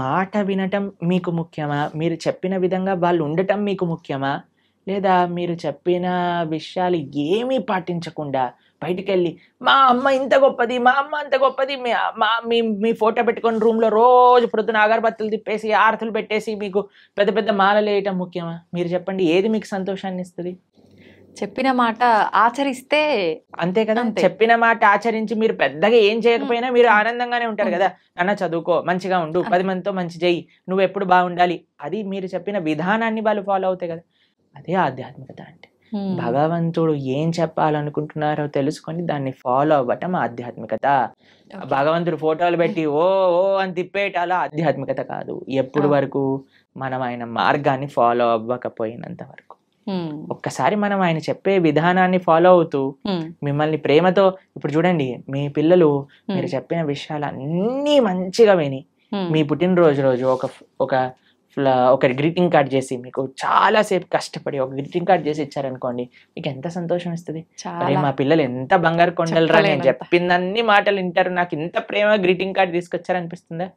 మాట వినటం మీకు ముఖ్యమా, మీరు చెప్పిన విధంగా వాళ్ళు ఉండటం మీకు ముఖ్యమా, లేదా మీరు చెప్పిన విషయాలు ఏమీ పాటించకుండా బయటికి వెళ్ళి మా అమ్మ ఇంత గొప్పది, మా అమ్మ అంత గొప్పది, మీ ఫోటో పెట్టుకొని రూమ్లో రోజు ప్రొద్దున అగరబత్తులు తిప్పేసి ఆరతులు పెట్టేసి మీకు పెద్ద పెద్ద మాలలు వేయటం ముఖ్యమా? మీరు చెప్పండి, ఏది మీకు సంతోషాన్ని ఇస్తుంది? చెప్పిన మాట ఆచరిస్తే అంతే కదా. చెప్పిన మాట ఆచరించి మీరు పెద్దగా ఏం చేయకపోయినా మీరు ఆనందంగానే ఉంటారు కదా. నాన్న చదువుకో, మంచిగా ఉండు, 10 మందితో మంచి చెయ్యి, నువ్వు ఎప్పుడు బాగుండాలి, అది మీరు చెప్పిన విధానాన్ని వాళ్ళు ఫాలో అవుతాయి కదా. అదే ఆధ్యాత్మికత అంటే. భగవంతుడు ఏం చెప్పాలనుకుంటున్నారో తెలుసుకొని దాన్ని ఫాలో అవ్వటం ఆధ్యాత్మికత. భగవంతుడు ఫోటోలు పెట్టి ఓ ఓ అని తిప్పేటాలో ఆధ్యాత్మికత కాదు. ఎప్పుడు వరకు మనం ఆయన మార్గాన్ని ఫాలో అవ్వకపోయినంత వరకు. ఒక్కసారి మనం ఆయన చెప్పే విధానాన్ని ఫాలో అవుతూ మిమ్మల్ని ప్రేమతో, ఇప్పుడు చూడండి మీ పిల్లలు మీరు చెప్పిన విషయాలు అన్నీ మంచిగా విని మీ పుట్టినరోజు రోజు ఒక గ్రీటింగ్ కార్డ్ చేసి మీకు చాలా సేపు కష్టపడి ఒక గ్రీటింగ్ కార్డ్ చేసి ఇచ్చారనుకోండి, మీకు ఎంత సంతోషం ఇస్తుంది. అరే మా పిల్లలు ఎంత బంగారు కొండలరా, నేను చెప్పిందన్ని మాటలు వింటారు, నాకు ఇంత ప్రేమ గ్రీటింగ్ కార్డ్ తీసుకొచ్చారనిపిస్తుందా?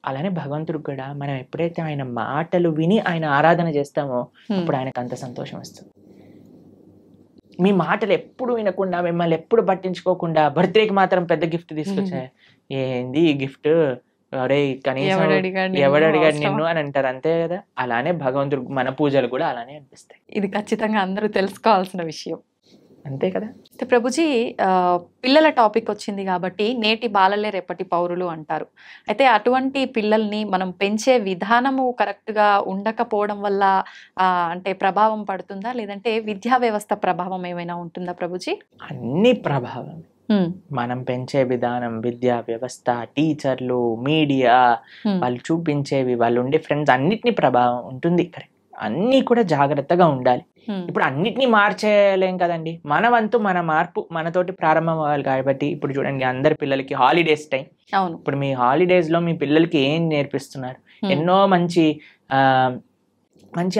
అలానే భగవంతుడు కూడా మనం ఎప్పుడైతే ఆయన మాటలు విని ఆయన ఆరాధన చేస్తామో అప్పుడు ఆయనకు అంత సంతోషం వస్తుంది. మీ మాటలు ఎప్పుడు వినకుండా, మిమ్మల్ని ఎప్పుడు పట్టించుకోకుండా బర్త్డేకి మాత్రం పెద్ద గిఫ్ట్ తీసుకొచ్చా, ఏంది ఈ గిఫ్ట్, అరే కనీసం ఎవడడిగాడు నిన్ను అని అంటారు, అంతే కదా. అలానే భగవంతుడు మన పూజలు కూడా అలానే అనిపిస్తాయి. ఇది ఖచ్చితంగా అందరూ తెలుసుకోవాల్సిన విషయం, అంతే కదా. ప్రభుజీ, పిల్లల టాపిక్ వచ్చింది కాబట్టి నేటి బాలలే రేపటి పౌరులు అంటారు. అయితే అటువంటి పిల్లల్ని మనం పెంచే విధానము కరెక్ట్గా ఉండకపోవడం వల్ల అంటే ప్రభావం పడుతుందా, లేదంటే విద్యా వ్యవస్థ ప్రభావం ఏమైనా ఉంటుందా ప్రభుజీ? అన్ని ప్రభావం. మనం పెంచే విధానం, విద్యా వ్యవస్థ, టీచర్లు, మీడియా, వాళ్ళు చూపించేవి, వాళ్ళు ఉండే ఫ్రెండ్స్, అన్నిటినీ ప్రభావం ఉంటుంది. కరెక్ట్, అన్నీ కూడా జాగ్రత్తగా ఉండాలి. ఇప్పుడు అన్నిటినీ మార్చేయలేం కదండి. మన వంతు మన మార్పు మనతోటి ప్రారంభం అవ్వాలి. కాబట్టి ఇప్పుడు చూడండి, అందరి పిల్లలకి హాలిడేస్ టైం. ఇప్పుడు మీ హాలిడేస్ లో మీ పిల్లలకి ఏం నేర్పిస్తున్నారు? ఎన్నో మంచి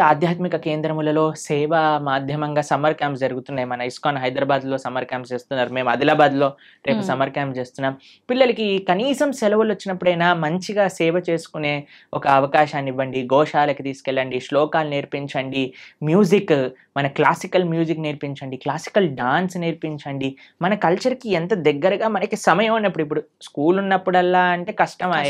ఆధ్యాత్మిక కేంద్రములలో సేవా మాధ్యమంగా సమ్మర్ క్యాంప్స్ జరుగుతున్నాయి. మన ఇస్కాన్ హైదరాబాద్ లో సమ్మర్ క్యాంప్స్ చేస్తున్నారు, మేము ఆదిలాబాద్ లో రేపు సమ్మర్ క్యాంప్ చేస్తున్నాం. పిల్లలకి కనీసం సెలవులు వచ్చినప్పుడైనా మంచిగా సేవ చేసుకునే ఒక అవకాశాన్ని ఇవ్వండి. గోశాలకి తీసుకెళ్ళండి, శ్లోకాలు నేర్పించండి, మ్యూజిక్, మన క్లాసికల్ మ్యూజిక్ నేర్పించండి, క్లాసికల్ డాన్స్ నేర్పించండి. మన కల్చర్కి ఎంత దగ్గరగా మనకి సమయం ఉన్నప్పుడు, ఇప్పుడు స్కూల్ ఉన్నప్పుడల్లా అంటే కష్టమే,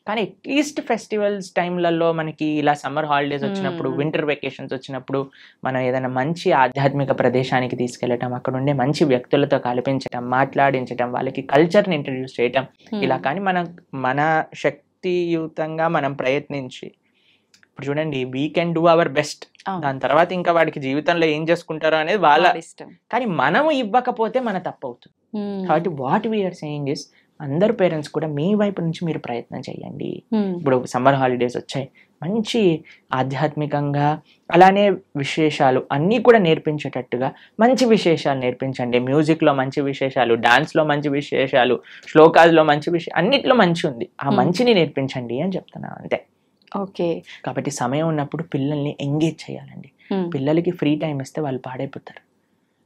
కానీ అట్లీస్ట్ ఫెస్టివల్స్ టైంలలో మనకి ఇలా సమ్మర్ హాలిడేస్ వచ్చినప్పుడు, వింటర్ వెకేషన్స్ వచ్చినప్పుడు మనం ఏదైనా మంచి ఆధ్యాత్మిక ప్రదేశానికి తీసుకెళ్ళటం, అక్కడ ఉండే మంచి వ్యక్తులతో కల్పించటం, మాట్లాడించటం, వాళ్ళకి కల్చర్ని ఇంట్రడ్యూస్ చేయటం, ఇలా కానీ మన శక్తియుతంగా మనం ప్రయత్నించి, ఇప్పుడు చూడండి we can do our best. దాని తర్వాత ఇంకా వాడికి జీవితంలో ఏం చేసుకుంటారో అనేది వాళ్ళ ఇష్టం. కానీ మనము ఇవ్వకపోతే మన తప్పు అవుతుంది. కాబట్టి వాట్ వీఆర్ సేయింగ్ ఇస్, అందరు పేరెంట్స్ కూడా మీ వైపు నుంచి మీరు ప్రయత్నం చేయండి. ఇప్పుడు సమ్మర్ హాలిడేస్ వచ్చాయి, మంచి ఆధ్యాత్మికంగా అలానే విశేషాలు అన్నీ కూడా నేర్పించేటట్టుగా మంచి విశేషాలు నేర్పించండి. మ్యూజిక్లో మంచి విశేషాలు, డాన్స్లో మంచి విశేషాలు, శ్లోకాల్లో మంచి విషయం, అన్నిట్లో మంచి ఉంది, ఆ మంచిని నేర్పించండి అని చెప్తున్నాను అంతే. ఓకే. కాబట్టి సమయం ఉన్నప్పుడు పిల్లల్ని ఎంగేజ్ చేయాలండి. పిల్లలకి ఫ్రీ టైం ఇస్తే వాళ్ళు పాడైపోతారు.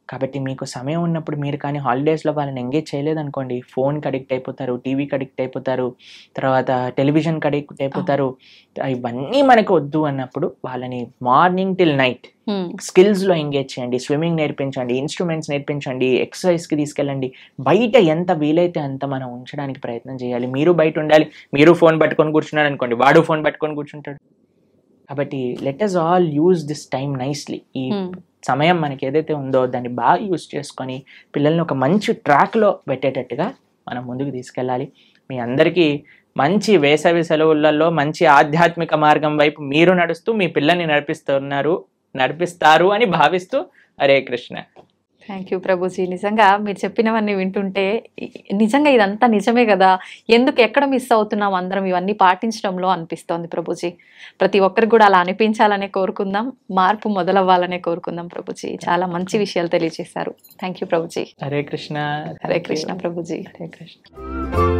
కాబట్టి మీకు సమయం ఉన్నప్పుడు మీరు కానీ హాలిడేస్లో వాళ్ళని ఎంగేజ్ చేయలేదనుకోండి, ఫోన్కి అడిక్ట్ అయిపోతారు, టీవీకి అడిక్ట్ అయిపోతారు, తర్వాత టెలివిజన్కి అడిక్ట్ అయిపోతారు. ఇవన్నీ మనకు వద్దు అన్నప్పుడు వాళ్ళని మార్నింగ్ టిల్ నైట్ స్కిల్స్లో ఎంగేజ్ చేయండి. స్విమ్మింగ్ నేర్పించండి, ఇన్స్ట్రుమెంట్స్ నేర్పించండి, ఎక్సర్సైజ్కి తీసుకెళ్ళండి. బయట ఎంత వీలైతే అంత మనం ఉంచడానికి ప్రయత్నం చేయాలి. మీరు బయట ఉండాలి. మీరు ఫోన్ పట్టుకొని కూర్చున్నాడు అనుకోండి, వాడు ఫోన్ పట్టుకొని కూర్చుంటాడు. కాబట్టి let us all use this time nicely. ఈ సమయం మనకి ఏదైతే ఉందో దాన్ని బాగా యూజ్ చేసుకొని పిల్లల్ని ఒక మంచి ట్రాక్లో పెట్టేటట్టుగా మనం ముందుకు తీసుకెళ్ళాలి. మీ అందరికీ మంచి వేసవి సెలవులలో మంచి ఆధ్యాత్మిక మార్గం వైపు మీరు నడుస్తూ మీ పిల్లల్ని నడిపిస్తారు అని భావిస్తూ హరే కృష్ణ. Thank you Prabhuji. నిజంగా మీరు చెప్పినవన్నీ వింటుంటే నిజంగా ఇదంతా నిజమే కదా, ఎందుకు ఎక్కడ మిస్ అవుతున్నాం అందరం ఇవన్నీ పాటించడంలో అనిపిస్తోంది ప్రభుజీ. ప్రతి ఒక్కరికి కూడా అలా అనిపించాలనే కోరుకుందాం, మార్పు మొదలవ్వాలనే కోరుకుందాం ప్రభుజీ. చాలా మంచి విషయాలు తెలియజేశారు. Thank you Prabhuji. హరే కృష్ణ. హరే కృష్ణ ప్రభుజీ. హరే కృష్ణ.